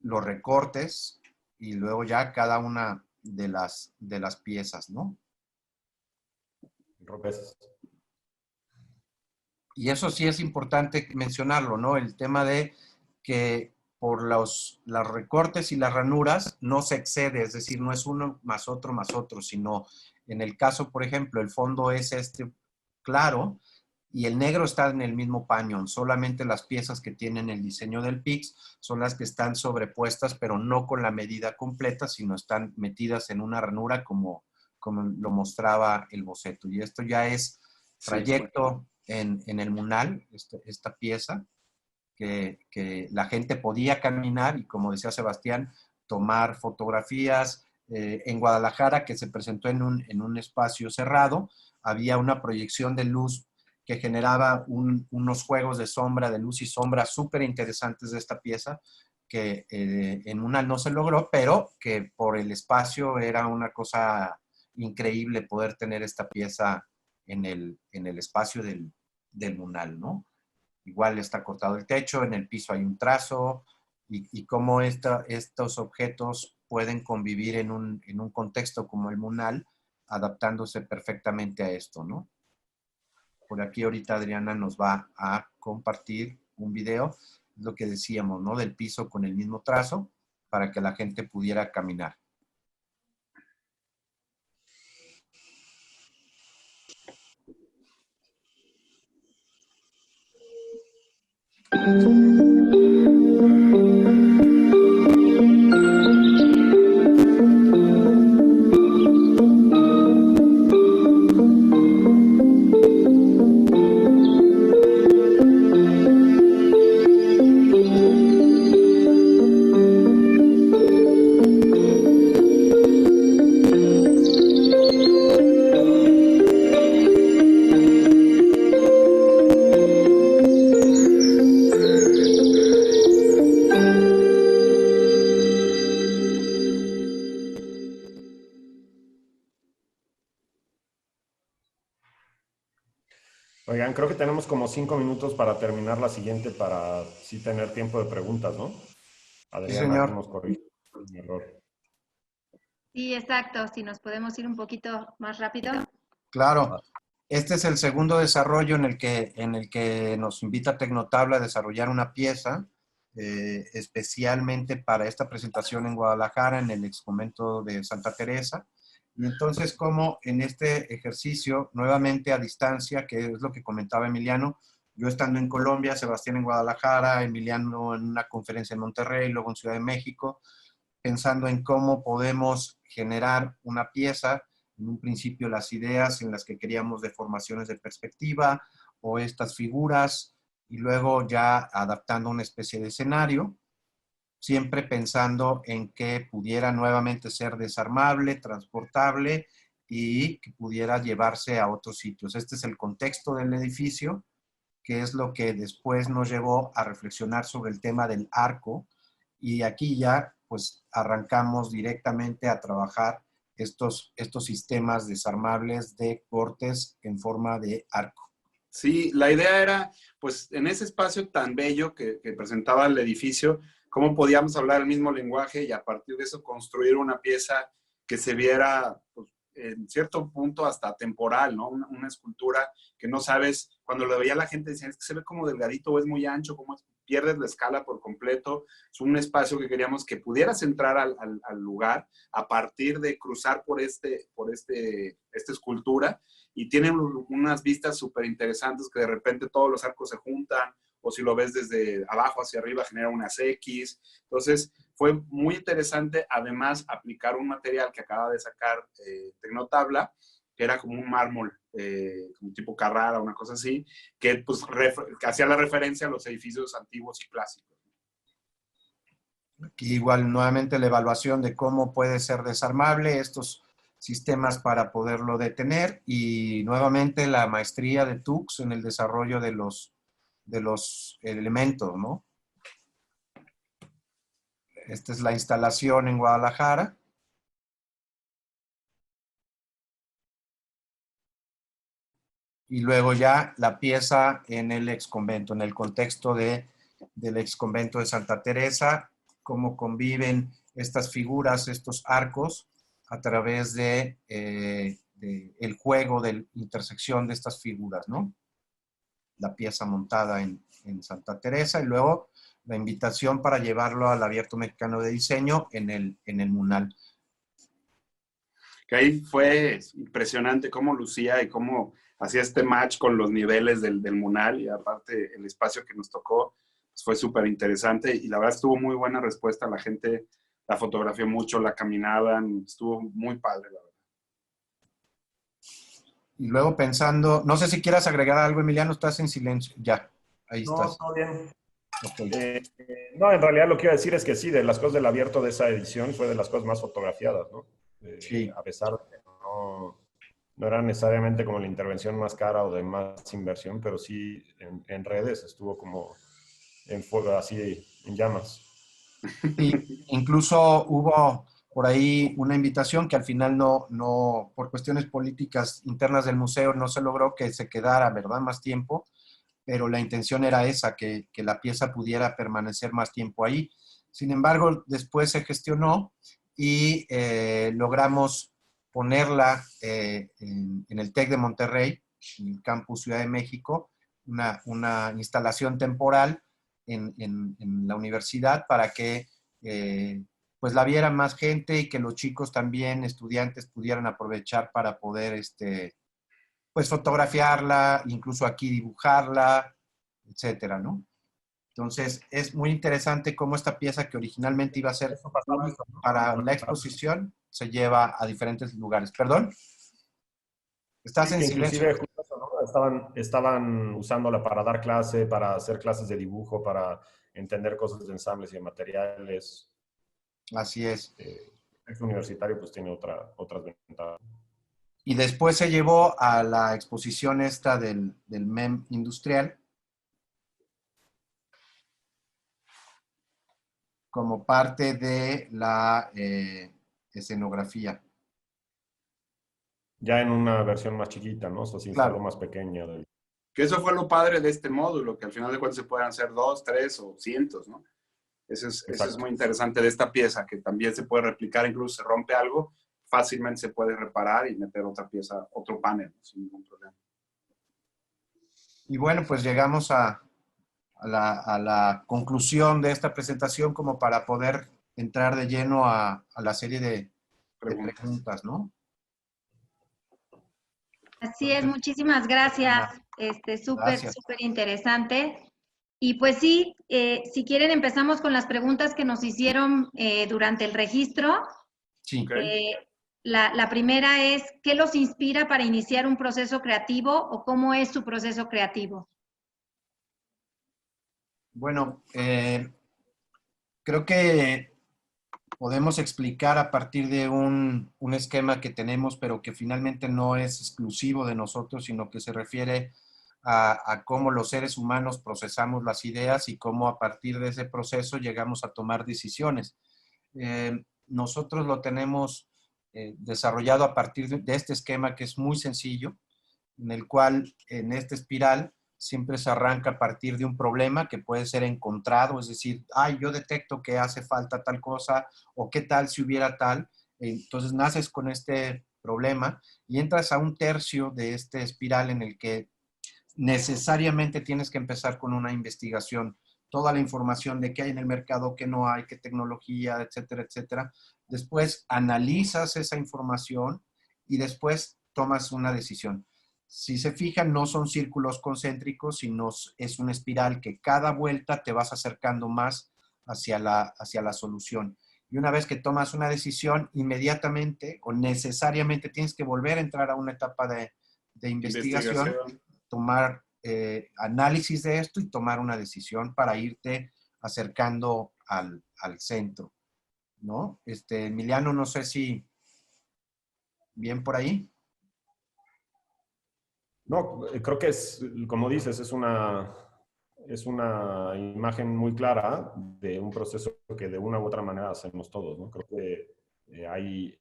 los recortes y luego ya cada una de las piezas, ¿no? Rompes. Y eso sí es importante mencionarlo, ¿no? El tema de que por los recortes y las ranuras no se excede, es decir, no es uno más otro, sino en el caso, por ejemplo, el fondo es este claro y el negro está en el mismo paño, solamente las piezas que tienen el diseño del PIX son las que están sobrepuestas, pero no con la medida completa, sino están metidas en una ranura como lo mostraba el boceto. Y esto ya es trayecto en el Munal, esta pieza, que la gente podía caminar y, como decía Sebastián, tomar fotografías. En Guadalajara, que se presentó en un espacio cerrado, había una proyección de luz que generaba unos juegos de sombra, de luz y sombra súper interesantes de esta pieza, que en Munal no se logró, pero que por el espacio era una cosa increíble poder tener esta pieza en el espacio del Munal, ¿no? Igual está cortado el techo, en el piso hay un trazo, y cómo estos objetos pueden convivir en un contexto como el Munal, adaptándose perfectamente a esto, ¿no? Por aquí ahorita Adriana nos va a compartir un video, lo que decíamos, ¿no? Del piso con el mismo trazo, para que la gente pudiera caminar. Oigan, creo que tenemos como 5 minutos para terminar la siguiente, para sí tener tiempo de preguntas, ¿no? Adriana, señor. aquí nos corrige un error. Sí, exacto. Si nos podemos ir un poquito más rápido. Claro. Este es el segundo desarrollo en el que nos invita Tecnotabla a desarrollar una pieza especialmente para esta presentación en Guadalajara, en el exconvento de Santa Teresa. Y entonces, como en este ejercicio, nuevamente a distancia, que es lo que comentaba Emiliano, yo estando en Colombia, Sebastián en Guadalajara, Emiliano en una conferencia en Monterrey, luego en Ciudad de México, pensando en cómo podemos generar una pieza, en un principio las ideas en las que queríamos deformaciones de perspectiva o estas figuras, y luego ya adaptando una especie de escenario, siempre pensando en que pudiera nuevamente ser desarmable, transportable y que pudiera llevarse a otros sitios. Este es el contexto del edificio, que es lo que después nos llevó a reflexionar sobre el tema del arco, y aquí ya pues arrancamos directamente a trabajar estos sistemas desarmables de cortes en forma de arco. Sí, la idea era, pues, en ese espacio tan bello que presentaba el edificio, cómo podíamos hablar el mismo lenguaje y a partir de eso construir una pieza que se viera, pues, en cierto punto hasta temporal, ¿no? Una escultura que no sabes, cuando lo veía la gente decía, es que se ve como delgadito o es muy ancho, como pierdes la escala por completo. Es un espacio que queríamos que pudieras entrar al lugar a partir de cruzar por esta escultura, y tienen unas vistas súper interesantes que de repente todos los arcos se juntan, o si lo ves desde abajo hacia arriba genera unas X. Entonces fue muy interesante, además, aplicar un material que acaba de sacar Tecnotabla, que era como un mármol, como tipo Carrara, una cosa así, que pues que hacía la referencia a los edificios antiguos y clásicos. Aquí igual nuevamente la evaluación de cómo puede ser desarmable estos sistemas para poderlo detener, y nuevamente la maestría de Tux en el desarrollo de los elementos, ¿no? Esta es la instalación en Guadalajara. Y luego ya la pieza en el exconvento, en el contexto del exconvento de Santa Teresa, cómo conviven estas figuras, estos arcos, a través de el juego de intersección de estas figuras, ¿no? La pieza montada en Santa Teresa, y luego la invitación para llevarlo al Abierto Mexicano de Diseño en el Munal. Que ahí fue impresionante cómo lucía y cómo hacía este match con los niveles del Munal, y aparte el espacio que nos tocó pues fue súper interesante, y la verdad estuvo muy buena respuesta. La gente la fotografió mucho, la caminaban, estuvo muy padre, la verdad. Y luego pensando, no sé si quieras agregar algo, Emiliano, estás en silencio. Ya, ahí No, estás. todo bien. Okay. No, en realidad lo que iba a decir es que sí, de las cosas del abierto de esa edición fue de las cosas más fotografiadas, ¿no? Sí. A pesar de que no era necesariamente como la intervención más cara o de más inversión, pero sí en redes estuvo como en fuego, así en llamas. Y incluso hubo por ahí una invitación que al final no, por cuestiones políticas internas del museo no se logró que se quedara, ¿verdad?, más tiempo, pero la intención era esa, que la pieza pudiera permanecer más tiempo ahí. Sin embargo, después se gestionó y logramos ponerla en el TEC de Monterrey, en el campus Ciudad de México, una instalación temporal en la universidad para que pues la viera más gente y que los chicos también, estudiantes, pudieran aprovechar para poder pues fotografiarla, incluso aquí dibujarla, etcétera, ¿no? Entonces, es muy interesante cómo esta pieza que originalmente iba a ser pública para la exposición se lleva a diferentes lugares. ¿Perdón? Estás Sí, en que silencio. inclusive justo eso, ¿no? Estaban usándola para dar clase, para hacer clases de dibujo, para entender cosas de ensambles y de materiales. Así es. El universitario pues tiene otras ventajas. Y después se llevó a la exposición esta del MEM industrial como parte de la escenografía. Ya en una versión más chiquita, ¿no? O sea, se instaló Claro. más pequeña. Que eso fue lo padre de este módulo, que al final de cuentas se pueden hacer 2, 3 o cientos, ¿no? Eso es muy interesante de esta pieza, que también se puede replicar, incluso se rompe algo, fácilmente se puede reparar y meter otra pieza, otro panel, sin ningún problema. Y bueno, pues llegamos a la conclusión de esta presentación como para poder entrar de lleno a la serie de preguntas, ¿no? Así es, muchísimas gracias. Súper, Gracias. súper interesante. Y pues sí, si quieren empezamos con las preguntas que nos hicieron durante el registro. Sí. Okay. La primera es, ¿qué los inspira para iniciar un proceso creativo o cómo es su proceso creativo? Bueno, creo que podemos explicar a partir de un esquema que tenemos, pero que finalmente no es exclusivo de nosotros, sino que se refiere a cómo los seres humanos procesamos las ideas y cómo a partir de ese proceso llegamos a tomar decisiones. Nosotros lo tenemos desarrollado a partir de este esquema que es muy sencillo, en el cual en esta espiral siempre se arranca a partir de un problema que puede ser encontrado, es decir, yo detecto que hace falta tal cosa o qué tal si hubiera tal. Entonces naces con este problema y entras a un tercio de este espiral en el que necesariamente tienes que empezar con una investigación, toda la información de qué hay en el mercado, qué no hay, qué tecnología, etcétera, etcétera. Después analizas esa información y después tomas una decisión. Si se fijan, no son círculos concéntricos, sino es una espiral que cada vuelta te vas acercando más hacia la solución. Y una vez que tomas una decisión, inmediatamente o necesariamente tienes que volver a entrar a una etapa de investigación, tomar análisis de esto y tomar una decisión para irte acercando al centro, ¿no? Emiliano, no sé si bien por ahí. No, creo que es, como dices, es una imagen muy clara de un proceso que de una u otra manera hacemos todos, ¿no? Creo que hay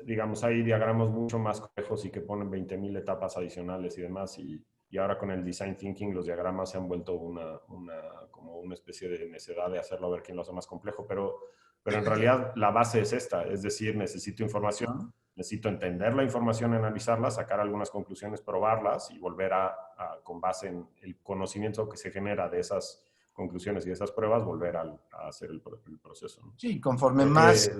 diagramas mucho más complejos y que ponen 20,000 etapas adicionales y demás, y ahora con el design thinking los diagramas se han vuelto como una especie de necedad de hacerlo a ver quién lo hace más complejo, pero en realidad la base es esta, es decir, necesito información, necesito entender la información, analizarla, sacar algunas conclusiones, probarlas y volver con base en el conocimiento que se genera de esas conclusiones y de esas pruebas, volver a hacer el proceso, ¿no? Sí, conforme Creo más...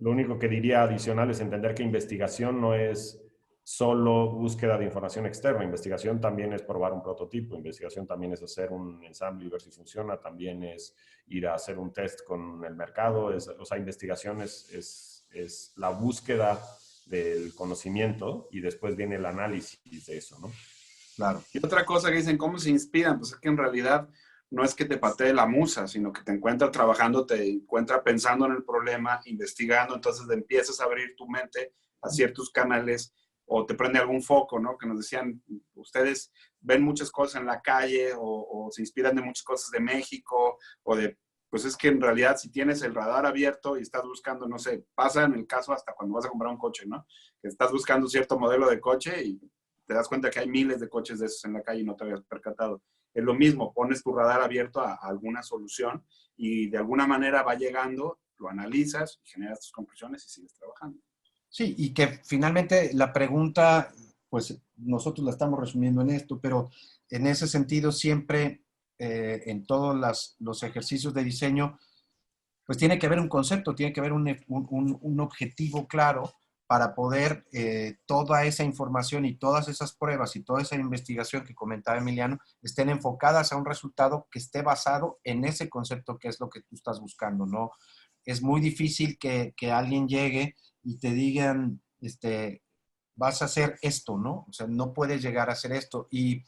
Lo único que diría adicional es entender que investigación no es solo búsqueda de información externa. Investigación también es probar un prototipo. Investigación también es hacer un ensamble y ver si funciona. También es ir a hacer un test con el mercado. O sea, investigación es la búsqueda del conocimiento y después viene el análisis de eso, ¿no? Claro. Y otra cosa que dicen, ¿cómo se inspiran? Pues es que en realidad no es que te patee la musa, sino que te encuentra trabajando, te encuentra pensando en el problema, investigando, entonces empiezas a abrir tu mente, a ciertos canales o te prende algún foco, ¿no? Que nos decían, ustedes ven muchas cosas en la calle o se inspiran de muchas cosas de México o de, pues es que en realidad si tienes el radar abierto y estás buscando, no sé, pasa en el caso hasta cuando vas a comprar un coche, ¿no? Que estás buscando cierto modelo de coche y te das cuenta que hay miles de coches de esos en la calle y no te habías percatado. Es lo mismo, pones tu radar abierto a alguna solución y de alguna manera va llegando, lo analizas, generas tus conclusiones y sigues trabajando. Sí, y que finalmente la pregunta, pues nosotros la estamos resumiendo en esto, pero en ese sentido siempre en todos los ejercicios de diseño, pues tiene que haber un concepto, tiene que haber un objetivo claro para poder toda esa información y todas esas pruebas y toda esa investigación que comentaba Emiliano estén enfocadas a un resultado que esté basado en ese concepto que es lo que tú estás buscando, ¿no? Es muy difícil que alguien llegue y te digan, vas a hacer esto, ¿no? O sea, no puedes llegar a hacer esto. Y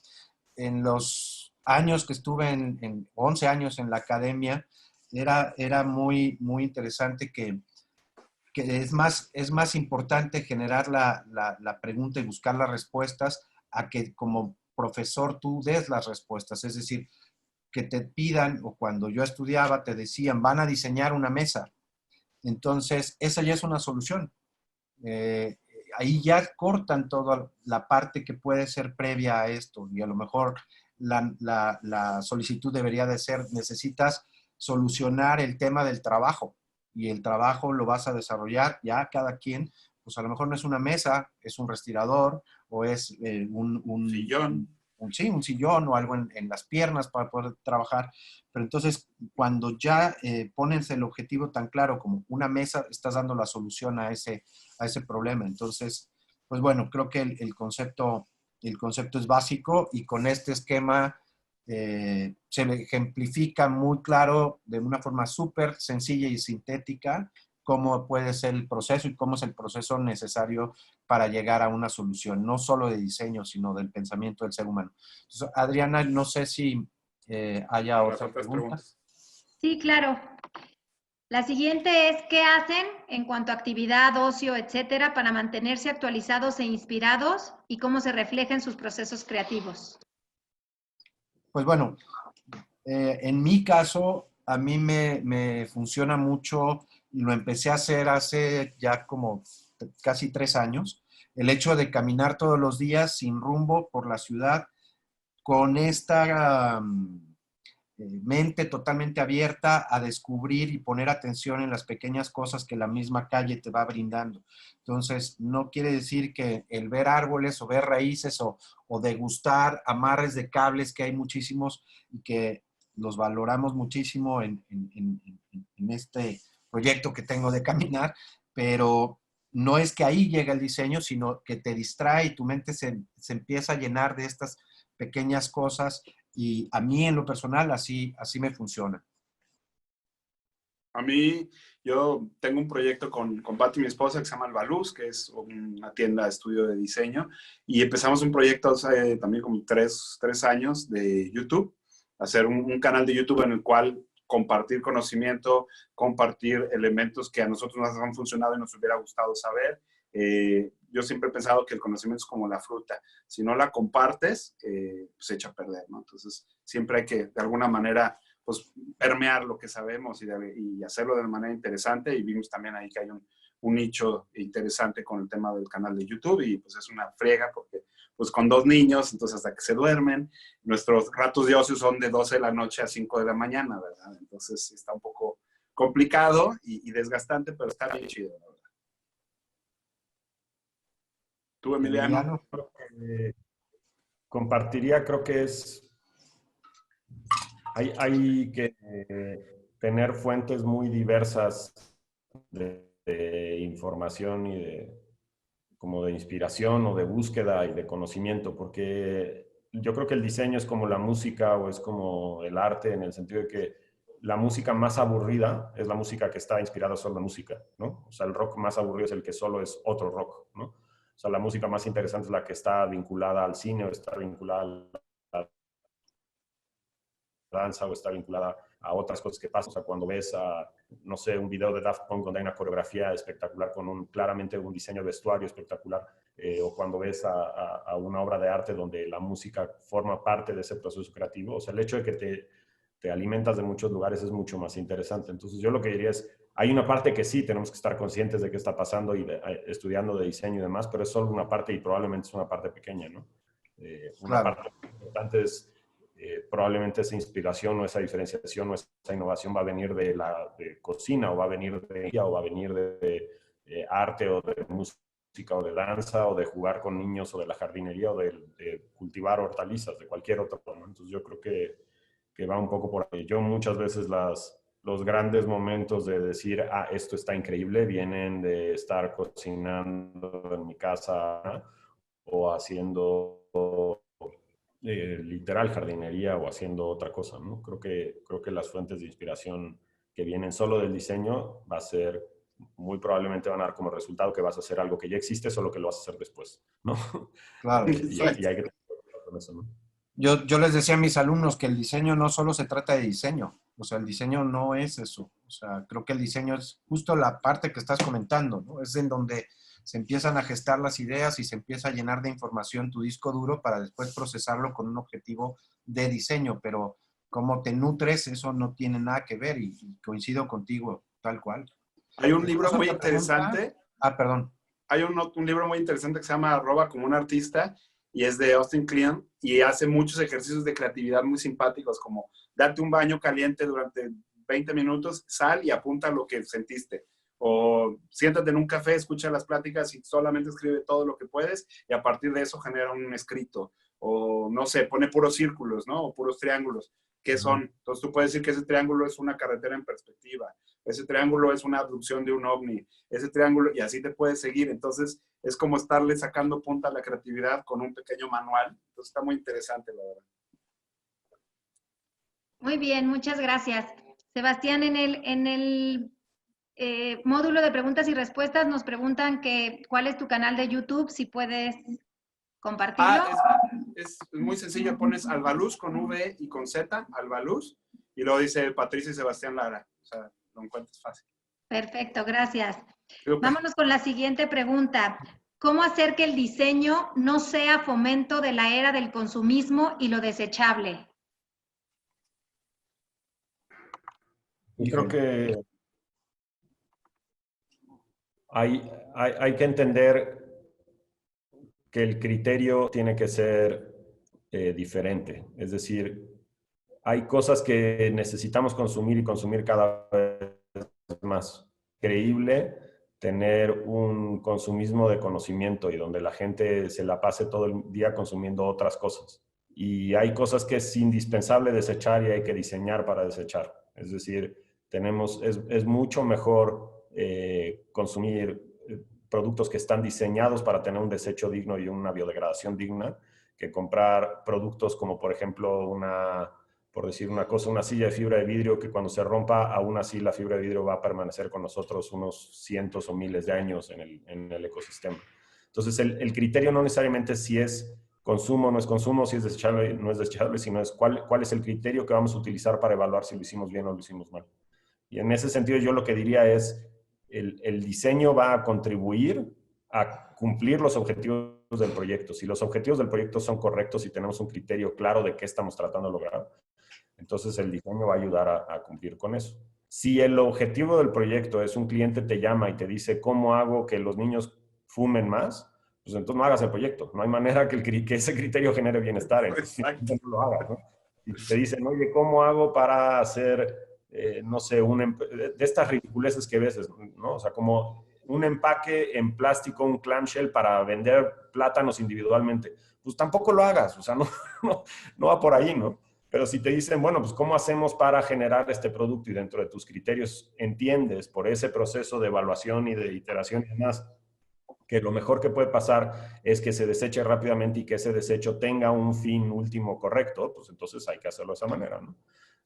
en los años que estuve, en 11 años en la academia, era muy, muy interesante que es más importante generar la pregunta y buscar las respuestas a que como profesor tú des las respuestas. Es decir, que te pidan, o cuando yo estudiaba te decían, van a diseñar una mesa. Entonces, esa ya es una solución. Ahí ya cortan toda la parte que puede ser previa a esto y a lo mejor la solicitud debería de ser, necesitas solucionar el tema del trabajo y el trabajo lo vas a desarrollar ya cada quien, pues a lo mejor no es una mesa, es un respirador o es un sillón. Sí, un sillón o algo en las piernas para poder trabajar. Pero entonces, cuando ya pones el objetivo tan claro como una mesa, estás dando la solución a ese problema. Entonces, pues bueno, creo que el concepto es básico y con este esquema se ejemplifica muy claro de una forma súper sencilla y sintética cómo puede ser el proceso y cómo es el proceso necesario para llegar a una solución, no solo de diseño, sino del pensamiento del ser humano. Entonces, Adriana, no sé si haya otra pregunta. Sí, claro. La siguiente es, ¿qué hacen en cuanto a actividad, ocio, etcétera, para mantenerse actualizados e inspirados y cómo se refleja en sus procesos creativos? Pues bueno, en mi caso, a mí me funciona mucho y lo empecé a hacer hace ya como casi 3 años, el hecho de caminar todos los días sin rumbo por la ciudad con esta mente totalmente abierta a descubrir y poner atención en las pequeñas cosas que la misma calle te va brindando. Entonces, no quiere decir que el ver árboles o ver raíces o degustar amarres de cables, que hay muchísimos y que los valoramos muchísimo en este proyecto que tengo de caminar, pero no es que ahí llegue el diseño, sino que te distrae y tu mente se empieza a llenar de estas pequeñas cosas y a mí en lo personal así me funciona. A mí, yo tengo un proyecto con Pati, mi esposa, que se llama Albaluz, que es una tienda de estudio de diseño, y empezamos un proyecto hace también como tres años de YouTube, hacer un canal de YouTube en el cual compartir conocimiento, compartir elementos que a nosotros nos han funcionado y nos hubiera gustado saber. Yo siempre he pensado que el conocimiento es como la fruta. Si no la compartes, pues se echa a perder, ¿no? Entonces, siempre hay que, de alguna manera, pues, permear lo que sabemos y hacerlo de manera interesante. Y vimos también ahí que hay un nicho interesante con el tema del canal de YouTube y pues es una friega porque pues con 2 niños, entonces hasta que se duermen, nuestros ratos de ocio son de 12 de la noche a 5 de la mañana, ¿verdad? Entonces está un poco complicado y desgastante, pero está bien chido, ¿verdad? ¿Tú, Emiliano? Creo que compartiría, creo que hay que tener fuentes muy diversas de información y como de inspiración o de búsqueda y de conocimiento, porque yo creo que el diseño es como la música o es como el arte en el sentido de que la música más aburrida es la música que está inspirada solo en música, ¿no? O sea, el rock más aburrido es el que solo es otro rock, ¿no? O sea, la música más interesante es la que está vinculada al cine o está vinculada a la danza o está vinculada a otras cosas que pasan. O sea, cuando ves no sé, un video de Daft Punk donde hay una coreografía espectacular con claramente un diseño de vestuario espectacular, o cuando ves a una obra de arte donde la música forma parte de ese proceso creativo. O sea, el hecho de que te alimentas de muchos lugares es mucho más interesante. Entonces, yo lo que diría es, hay una parte que sí tenemos que estar conscientes de qué está pasando y estudiando de diseño y demás, pero es solo una parte y probablemente es una parte pequeña, ¿no? Una Claro. parte importante es probablemente esa inspiración o esa diferenciación o esa innovación va a venir de cocina o va a venir o va a venir de arte o de música o de danza o de jugar con niños o de la jardinería o de cultivar hortalizas, de cualquier otro, ¿no? Entonces yo creo que va un poco por ahí. Yo muchas veces los grandes momentos de decir, esto está increíble, vienen de estar cocinando en mi casa o haciendo literal jardinería o haciendo otra cosa, ¿no? Creo que las fuentes de inspiración que vienen solo del diseño va a ser, muy probablemente van a dar como resultado que vas a hacer algo que ya existe, solo que lo vas a hacer después, ¿no? Claro. Y hay que tener cuidado con eso, ¿no? Yo les decía a mis alumnos que el diseño no solo se trata de diseño, o sea, el diseño no es eso. O sea, creo que el diseño es justo la parte que estás comentando, ¿no? Es en donde se empiezan a gestar las ideas y se empieza a llenar de información tu disco duro para después procesarlo con un objetivo de diseño, pero cómo te nutres, eso no tiene nada que ver y coincido contigo, tal cual. Hay un libro muy Otra pregunta. interesante. Perdón. Hay un libro muy interesante que se llama Arroba como un artista y es de Austin Kleon y hace muchos ejercicios de creatividad muy simpáticos, como date un baño caliente durante 20 minutos, sal y apunta lo que sentiste. O siéntate en un café, escucha las pláticas y solamente escribe todo lo que puedes y a partir de eso genera un escrito. O no sé, pone puros círculos, ¿no? O puros triángulos. ¿Qué son? Entonces tú puedes decir que ese triángulo es una carretera en perspectiva. Ese triángulo es una abducción de un ovni. Ese triángulo, y así te puedes seguir. Entonces es como estarle sacando punta a la creatividad con un pequeño manual. Entonces está muy interesante, la verdad. Muy bien, muchas gracias. Sebastián, en el módulo de preguntas y respuestas nos preguntan cuál es tu canal de YouTube, si puedes compartirlo. Es muy sencillo, pones Albaluz con V y con Z, Albaluz, y luego dice Patricia y Sebastián Lara. O sea, lo encuentras fácil. Perfecto, gracias. Super. Vámonos con la siguiente pregunta. ¿Cómo hacer que el diseño no sea fomento de la era del consumismo y lo desechable? Yo creo que hay que entender que el criterio tiene que ser diferente. Es decir, hay cosas que necesitamos consumir y consumir cada vez más. Creíble tener un consumismo de conocimiento y donde la gente se la pase todo el día consumiendo otras cosas. Y hay cosas que es indispensable desechar y hay que diseñar para desechar. Es decir, es mucho mejor consumir productos que están diseñados para tener un desecho digno y una biodegradación digna, que comprar productos como, por ejemplo, por decir una cosa, una silla de fibra de vidrio que cuando se rompa, aún así la fibra de vidrio va a permanecer con nosotros unos cientos o miles de años en el ecosistema. Entonces, el criterio no necesariamente es si es consumo o no es consumo, si es desechable o no es desechable, sino es cuál es el criterio que vamos a utilizar para evaluar si lo hicimos bien o lo hicimos mal. Y en ese sentido, yo lo que diría es, el diseño va a contribuir a cumplir los objetivos del proyecto. Si los objetivos del proyecto son correctos y tenemos un criterio claro de qué estamos tratando de lograr, entonces el diseño va a ayudar a cumplir con eso. Si el objetivo del proyecto es un cliente te llama y te dice cómo hago que los niños fumen más, pues entonces no hagas el proyecto. No hay manera que ese criterio genere bienestar. Entonces no lo hagas, ¿no? Y te dicen, oye, ¿cómo hago para hacer, no sé, de estas ridiculeces que ves, ¿no? O sea, como un empaque en plástico, un clamshell para vender plátanos individualmente. Pues tampoco lo hagas, o sea, no va por ahí, ¿no? Pero si te dicen, bueno, pues ¿cómo hacemos para generar este producto? Y dentro de tus criterios entiendes por ese proceso de evaluación y de iteración y demás, que lo mejor que puede pasar es que se deseche rápidamente y que ese desecho tenga un fin último correcto, pues entonces hay que hacerlo de esa manera, ¿no?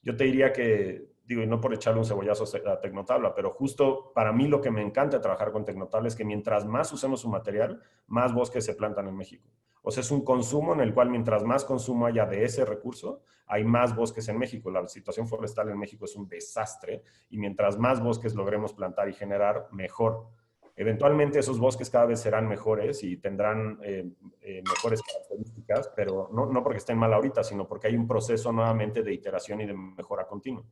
Yo te diría que, digo, y no por echarle un cebollazo a Tecnotabla, pero justo para mí lo que me encanta trabajar con Tecnotabla es que mientras más usemos su material, más bosques se plantan en México. O sea, es un consumo en el cual mientras más consumo haya de ese recurso, hay más bosques en México. La situación forestal en México es un desastre y mientras más bosques logremos plantar y generar, mejor. Eventualmente esos bosques cada vez serán mejores y tendrán mejores características, pero no porque estén mal ahorita, sino porque hay un proceso nuevamente de iteración y de mejora continua.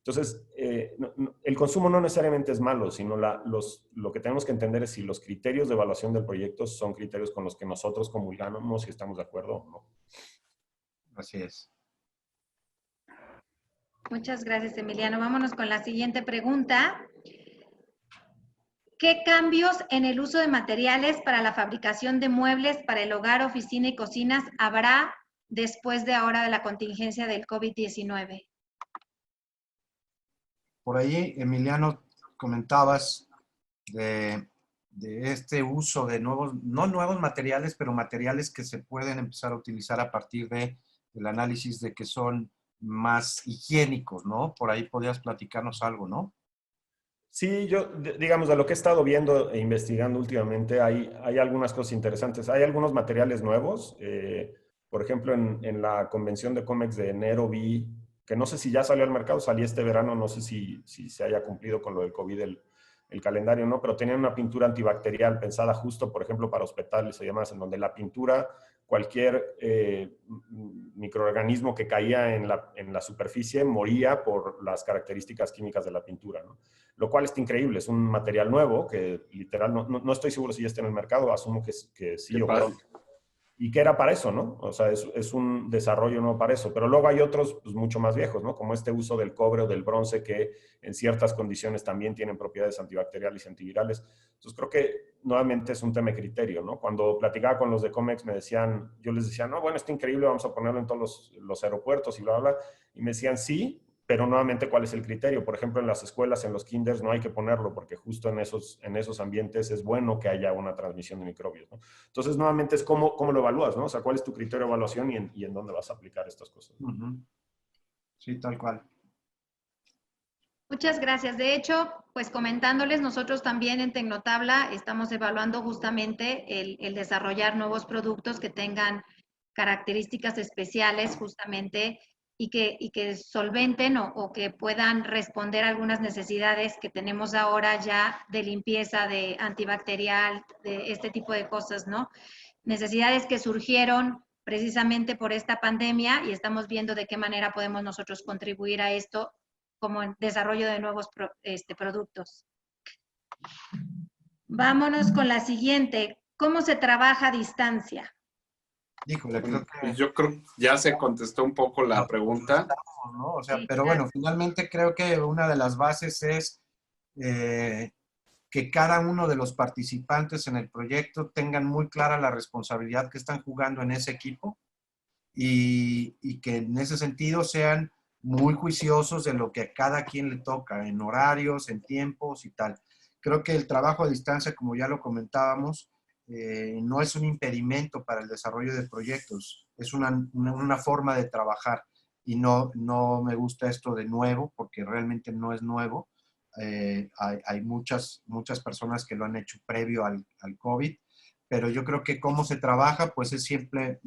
Entonces, el consumo no necesariamente es malo, sino lo que tenemos que entender es si los criterios de evaluación del proyecto son criterios con los que nosotros comulgamos, si estamos de acuerdo o no. Así es. Muchas gracias, Emiliano. Vámonos con la siguiente pregunta. ¿Qué cambios en el uso de materiales para la fabricación de muebles para el hogar, oficina y cocinas habrá después de ahora de la contingencia del COVID-19? Por ahí, Emiliano, comentabas de este uso de nuevos, no nuevos materiales, pero materiales que se pueden empezar a utilizar a partir del análisis de que son más higiénicos, ¿no? Por ahí podrías platicarnos algo, ¿no? Sí, yo, digamos, de lo que he estado viendo e investigando últimamente, hay algunas cosas interesantes. Hay algunos materiales nuevos. Por ejemplo, en la convención de Comex de enero vi, que no sé si ya salió al mercado, salió este verano, no sé si se haya cumplido con lo del COVID el calendario, ¿no? Pero tenían una pintura antibacterial pensada justo, por ejemplo, para hospitales y demás, en donde la pintura, cualquier microorganismo que caía en la superficie moría por las características químicas de la pintura, ¿no? Lo cual está increíble, es un material nuevo que literal no estoy seguro si ya está en el mercado, asumo que sí o pronto. Y que era para eso, ¿no? O sea, es un desarrollo nuevo para eso. Pero luego hay otros pues, mucho más viejos, ¿no? Como este uso del cobre o del bronce que en ciertas condiciones también tienen propiedades antibacteriales y antivirales. Entonces creo que nuevamente es un tema de criterio, ¿no? Cuando platicaba con los de Comex me decían, yo les decía, no, bueno, está increíble, vamos a ponerlo en todos los aeropuertos y bla, bla, bla. Y me decían, sí, pero nuevamente, ¿cuál es el criterio? Por ejemplo, en las escuelas, en los kinders, no hay que ponerlo porque justo en esos ambientes es bueno que haya una transmisión de microbios, ¿no? Entonces, nuevamente es cómo lo evalúas, ¿no? O sea, ¿cuál es tu criterio de evaluación y en dónde vas a aplicar estas cosas? Sí, tal cual. Muchas gracias. De hecho, pues comentándoles, nosotros también en Tecnotabla estamos evaluando justamente el desarrollar nuevos productos que tengan características especiales justamente y que solventen o que puedan responder a algunas necesidades que tenemos ahora ya de limpieza, de antibacterial, de este tipo de cosas, ¿no? Necesidades que surgieron precisamente por esta pandemia y estamos viendo de qué manera podemos nosotros contribuir a esto como en desarrollo de nuevos productos. Vámonos con la siguiente. ¿Cómo se trabaja a distancia? Híjole, creo que... Pues yo creo que ya se contestó un poco la pregunta. ¿No? O sea, Sí, pero claro. bueno, finalmente creo que una de las bases es que cada uno de los participantes en el proyecto tengan muy clara la responsabilidad que están jugando en ese equipo y que en ese sentido sean muy juiciosos de lo que a cada quien le toca, en horarios, en tiempos y tal. Creo que el trabajo a distancia, como ya lo comentábamos, no es un impedimento para el desarrollo de proyectos, es una forma de trabajar y no me gusta esto de nuevo, porque realmente no es nuevo. Hay muchas personas que lo han hecho previo al COVID, pero yo creo que cómo se trabaja, pues es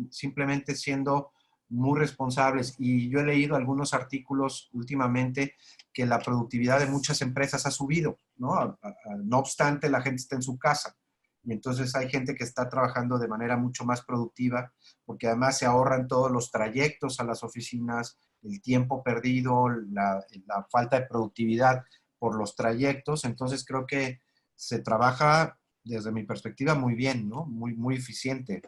simplemente siendo muy responsables. Y yo he leído algunos artículos últimamente que la productividad de muchas empresas ha subido, ¿no? No obstante, la gente está en su casa. Y entonces hay gente que está trabajando de manera mucho más productiva, porque además se ahorran todos los trayectos a las oficinas, el tiempo perdido, la falta de productividad por los trayectos. Entonces creo que se trabaja desde mi perspectiva muy bien, ¿no? Muy eficiente.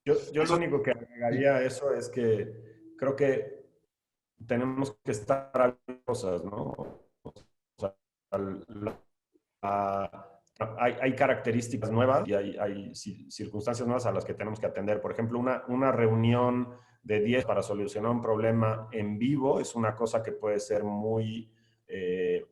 Yo lo único que agregaría a eso es que creo que tenemos que estar a cosas, ¿no? O sea, hay características nuevas y hay circunstancias nuevas a las que tenemos que atender. Por ejemplo, una reunión de 10 para solucionar un problema en vivo es una cosa que puede ser muy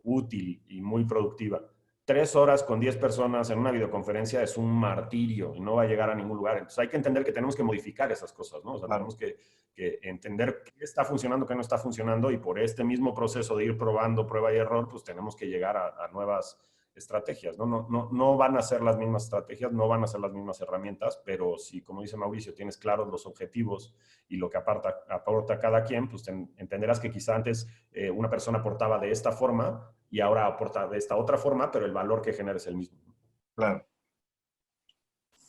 útil y muy productiva. 3 horas con 10 personas en una videoconferencia es un martirio y no va a llegar a ningún lugar. Entonces hay que entender que tenemos que modificar esas cosas, ¿no? O sea, claro, tenemos que entender qué está funcionando, qué no está funcionando y por este mismo proceso de ir probando prueba y error, pues tenemos que llegar a nuevas estrategias, ¿no? No van a ser las mismas estrategias, no van a ser las mismas herramientas, pero si, como dice Mauricio, tienes claros los objetivos y lo que aporta cada quien, pues entenderás que quizá antes una persona aportaba de esta forma y ahora aporta de esta otra forma, pero el valor que genera es el mismo. Claro.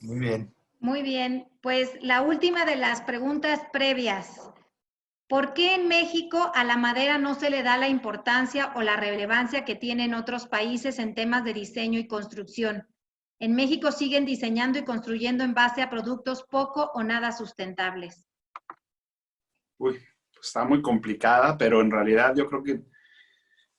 Muy bien. Muy bien, pues la última de las preguntas previas. ¿Por qué en México a la madera no se le da la importancia o la relevancia que tiene en otros países en temas de diseño y construcción? En México siguen diseñando y construyendo en base a productos poco o nada sustentables. Uy, pues está muy complicada, pero en realidad yo creo que,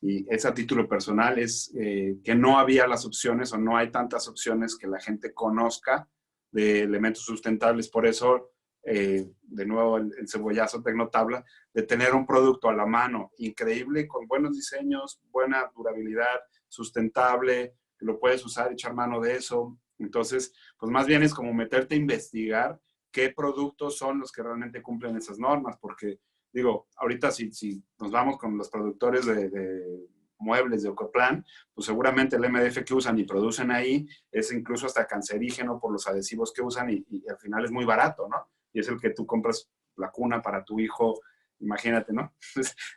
y es a título personal, es que no había las opciones o no hay tantas opciones que la gente conozca de elementos sustentables. Por eso, de nuevo, el cebollazo Tecnotabla, de tener un producto a la mano increíble, con buenos diseños, buena durabilidad, sustentable, que lo puedes usar y echar mano de eso. Entonces, pues más bien es como meterte a investigar qué productos son los que realmente cumplen esas normas, porque digo, ahorita si nos vamos con los productores de muebles de Ocoplan, pues seguramente el MDF que usan y producen ahí es incluso hasta cancerígeno por los adhesivos que usan y al final es muy barato, ¿no? Y es el que tú compras la cuna para tu hijo, imagínate, ¿no?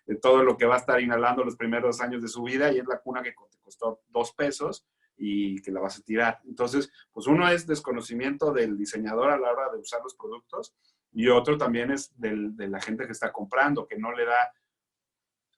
De todo lo que va a estar inhalando los primeros años de su vida y es la cuna que te costó 2 pesos y que la vas a tirar. Entonces, pues uno es desconocimiento del diseñador a la hora de usar los productos y otro también es de la gente que está comprando, que no le da,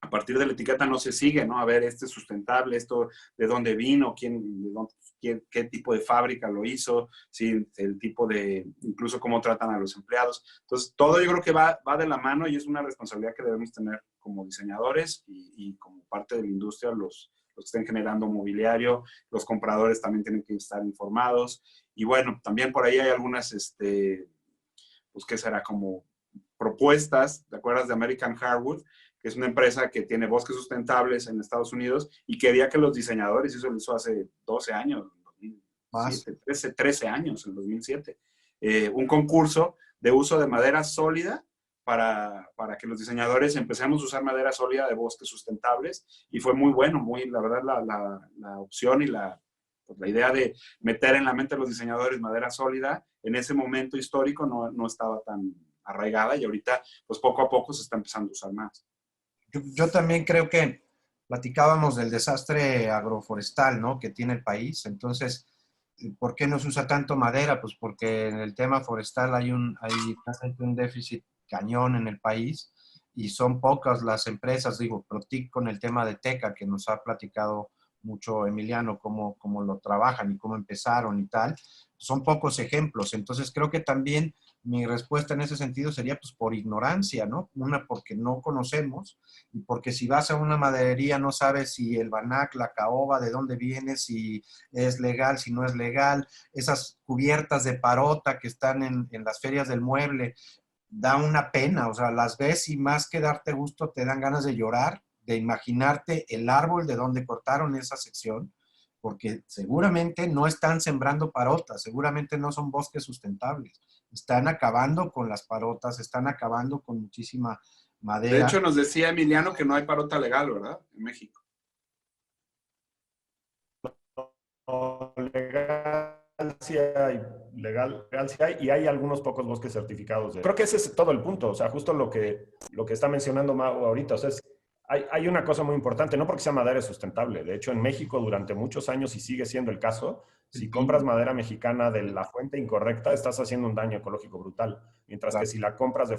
a partir de la etiqueta no se sigue, ¿no? A ver, este es sustentable, esto de dónde vino, qué tipo de fábrica lo hizo, ¿sí? El tipo de, incluso cómo tratan a los empleados. Entonces, todo yo creo que va de la mano y es una responsabilidad que debemos tener como diseñadores y como parte de la industria, los que estén generando mobiliario, los compradores también tienen que estar informados. Y bueno, también por ahí hay algunas, pues, ¿qué será? Como propuestas, ¿te acuerdas de American Hardwood? Que es una empresa que tiene bosques sustentables en Estados Unidos y quería que los diseñadores, y eso lo hizo hace 12 años, 2007, 13 años, en 2007, un concurso de uso de madera sólida para que los diseñadores empecemos a usar madera sólida de bosques sustentables y fue muy bueno, la verdad la opción y pues, la idea de meter en la mente de los diseñadores madera sólida en ese momento histórico no estaba tan arraigada y ahorita pues poco a poco se está empezando a usar más. Yo también creo que platicábamos del desastre agroforestal, ¿no? Que tiene el país. Entonces, ¿por qué no se usa tanto madera? Pues porque en el tema forestal hay un déficit cañón en el país y son pocas las empresas, digo, Protic con el tema de Teca, que nos ha platicado mucho Emiliano, cómo lo trabajan y cómo empezaron y tal. Son pocos ejemplos. Entonces, creo que también mi respuesta en ese sentido sería pues por ignorancia, ¿no? Una, porque no conocemos y porque si vas a una maderería no sabes si el banac, la caoba, de dónde viene, si es legal, si no es legal. Esas cubiertas de parota que están en las ferias del mueble, da una pena, o sea, las ves y más que darte gusto te dan ganas de llorar, de imaginarte el árbol de donde cortaron esa sección, porque seguramente no están sembrando parotas, seguramente no son bosques sustentables, están acabando con las parotas, están acabando con muchísima madera. De hecho, nos decía Emiliano que no hay parota legal, ¿verdad? En México. Legal sí hay, y hay algunos pocos bosques certificados. Creo que ese es todo el punto, o sea, justo lo que está mencionando Mau ahorita, o sea, hay una cosa muy importante, no porque sea madera es sustentable, de hecho en México durante muchos años, y sigue siendo el caso, si compras madera mexicana de la fuente incorrecta, estás haciendo un daño ecológico brutal, mientras que si la compras de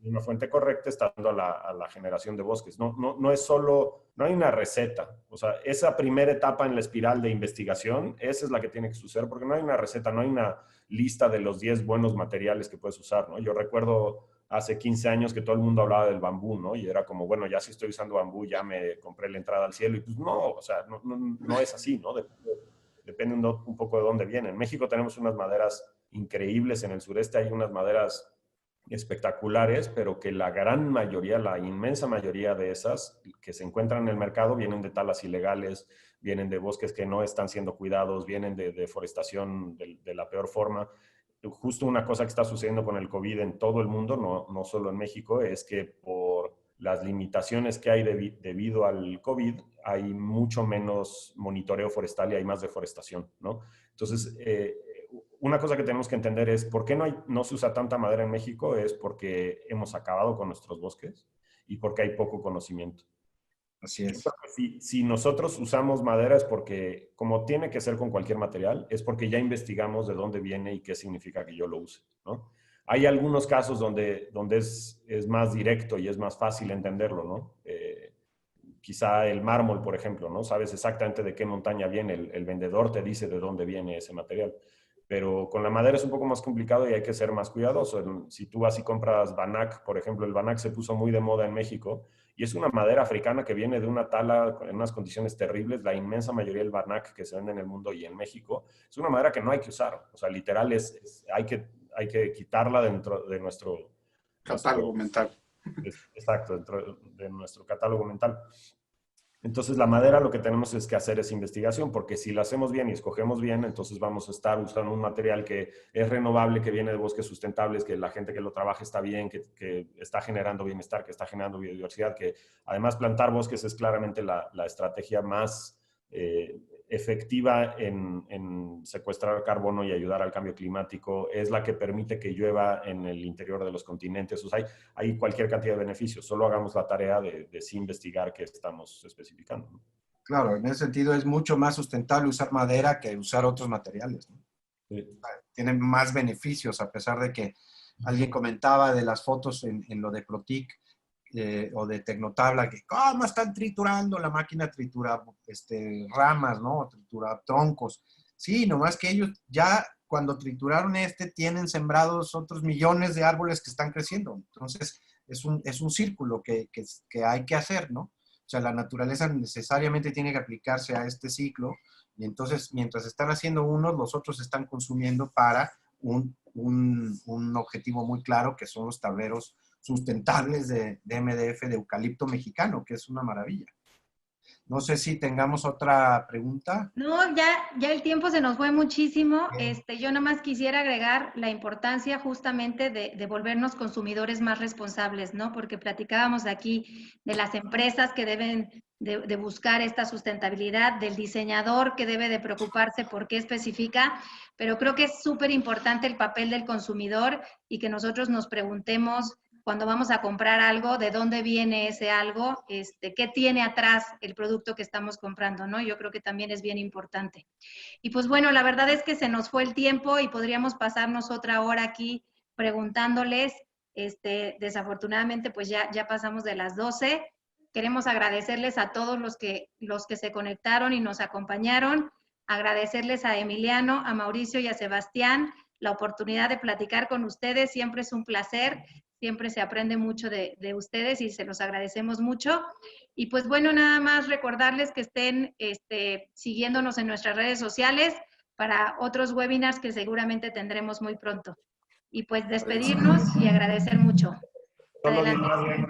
una fuente correcta, estás dando a la generación de bosques. No es solo, no hay una receta, o sea, esa primera etapa en la espiral de investigación, esa es la que tiene que suceder, porque no hay una receta, no hay una lista de los 10 buenos materiales que puedes usar, ¿no? Yo recuerdo hace 15 años que todo el mundo hablaba del bambú, ¿no? Y era como, bueno, ya si estoy usando bambú, ya me compré la entrada al cielo. Y pues no, o sea, no es así, ¿no? Depende un poco de dónde vienen. En México tenemos unas maderas increíbles, en el sureste hay unas maderas espectaculares, pero que la gran mayoría, la inmensa mayoría de esas que se encuentran en el mercado vienen de talas ilegales, vienen de bosques que no están siendo cuidados, vienen de deforestación de la peor forma. Justo una cosa que está sucediendo con el COVID en todo el mundo, no solo en México, es que por las limitaciones que hay debido al COVID, hay mucho menos monitoreo forestal y hay más deforestación, ¿no? Entonces, una cosa que tenemos que entender es por qué no se usa tanta madera en México, es porque hemos acabado con nuestros bosques y porque hay poco conocimiento. Así es. Si nosotros usamos madera es porque, como tiene que ser con cualquier material, es porque ya investigamos de dónde viene y qué significa que yo lo use, ¿no? Hay algunos casos donde es más directo y es más fácil entenderlo, ¿no? Quizá el mármol, por ejemplo, ¿no? Sabes exactamente de qué montaña viene, el vendedor te dice de dónde viene ese material. Pero con la madera es un poco más complicado y hay que ser más cuidadoso. Si tú vas y compras Banac, por ejemplo, el Banac se puso muy de moda en México y es una madera africana que viene de una tala en unas condiciones terribles. La inmensa mayoría del Banac que se vende en el mundo y en México es una madera que no hay que usar. O sea, literal, hay que quitarla dentro de nuestro Catálogo mental. Exacto, dentro de nuestro catálogo mental. Entonces, la madera lo que tenemos es que hacer es investigación, porque si la hacemos bien y escogemos bien, entonces vamos a estar usando un material que es renovable, que viene de bosques sustentables, que la gente que lo trabaja está bien, que está generando bienestar, que está generando biodiversidad, que además plantar bosques es claramente la estrategia más efectiva en secuestrar carbono y ayudar al cambio climático, es la que permite que llueva en el interior de los continentes. O sea, hay cualquier cantidad de beneficios. Solo hagamos la tarea de sí investigar qué estamos especificando, ¿no? Claro, en ese sentido es mucho más sustentable usar madera que usar otros materiales, ¿no? Sí. Tienen más beneficios, a pesar de que alguien comentaba de las fotos en lo de Protic, o de Tecnotabla, que cómo están triturando, la máquina tritura ramas, ¿no? Tritura troncos. Sí, nomás que ellos ya cuando trituraron tienen sembrados otros millones de árboles que están creciendo. Entonces, es un círculo que hay que hacer, ¿no? O sea, la naturaleza necesariamente tiene que aplicarse a este ciclo y entonces, mientras están haciendo unos, los otros están consumiendo para un objetivo muy claro, que son los tableros sustentables de MDF de eucalipto mexicano, que es una maravilla. No sé si tengamos otra pregunta. No, ya el tiempo se nos fue muchísimo. Yo nomás quisiera agregar la importancia justamente de volvernos consumidores más responsables, ¿no? Porque platicábamos aquí de las empresas que deben de buscar esta sustentabilidad, del diseñador que debe de preocuparse por qué especifica, pero creo que es súper importante el papel del consumidor y que nosotros nos preguntemos cuando vamos a comprar algo, de dónde viene ese algo, qué tiene atrás el producto que estamos comprando, ¿no? Yo creo que también es bien importante. Y pues bueno, la verdad es que se nos fue el tiempo y podríamos pasarnos otra hora aquí preguntándoles. Desafortunadamente, pues ya pasamos de las 12. Queremos agradecerles a todos los que se conectaron y nos acompañaron. Agradecerles a Emiliano, a Mauricio y a Sebastián la oportunidad de platicar con ustedes. Siempre es un placer. Siempre se aprende mucho de ustedes y se los agradecemos mucho. Y pues bueno, nada más recordarles que estén siguiéndonos en nuestras redes sociales para otros webinars que seguramente tendremos muy pronto. Y pues despedirnos y agradecer mucho. Adelante.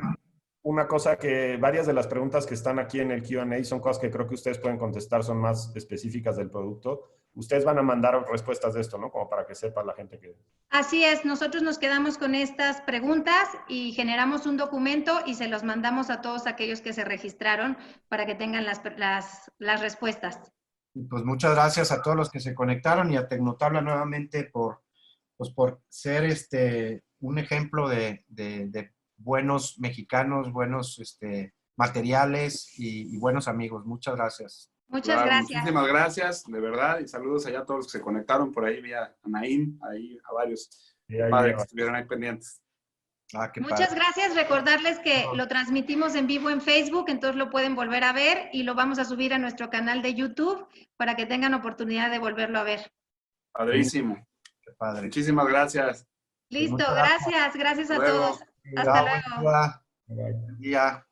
Una cosa que varias de las preguntas que están aquí en el Q&A son cosas que creo que ustedes pueden contestar, son más específicas del producto. Ustedes van a mandar respuestas de esto, ¿no? Como para que sepa la gente que... Así es, nosotros nos quedamos con estas preguntas y generamos un documento y se los mandamos a todos aquellos que se registraron para que tengan las respuestas. Pues muchas gracias a todos los que se conectaron y a Tecnotabla nuevamente por ser un ejemplo de buenos mexicanos, buenos materiales y buenos amigos. Muchas gracias. Muchas gracias. Muchísimas gracias, de verdad, y saludos allá a todos los que se conectaron por ahí, vía Anaín, ahí a varios padres que estuvieron ahí pendientes. Muchas gracias. Recordarles que lo transmitimos en vivo en Facebook, entonces lo pueden volver a ver y lo vamos a subir a nuestro canal de YouTube para que tengan oportunidad de volverlo a ver. Padrísimo. Qué padre. Muchísimas gracias. Listo, gracias a todos. Hasta luego. Buen día.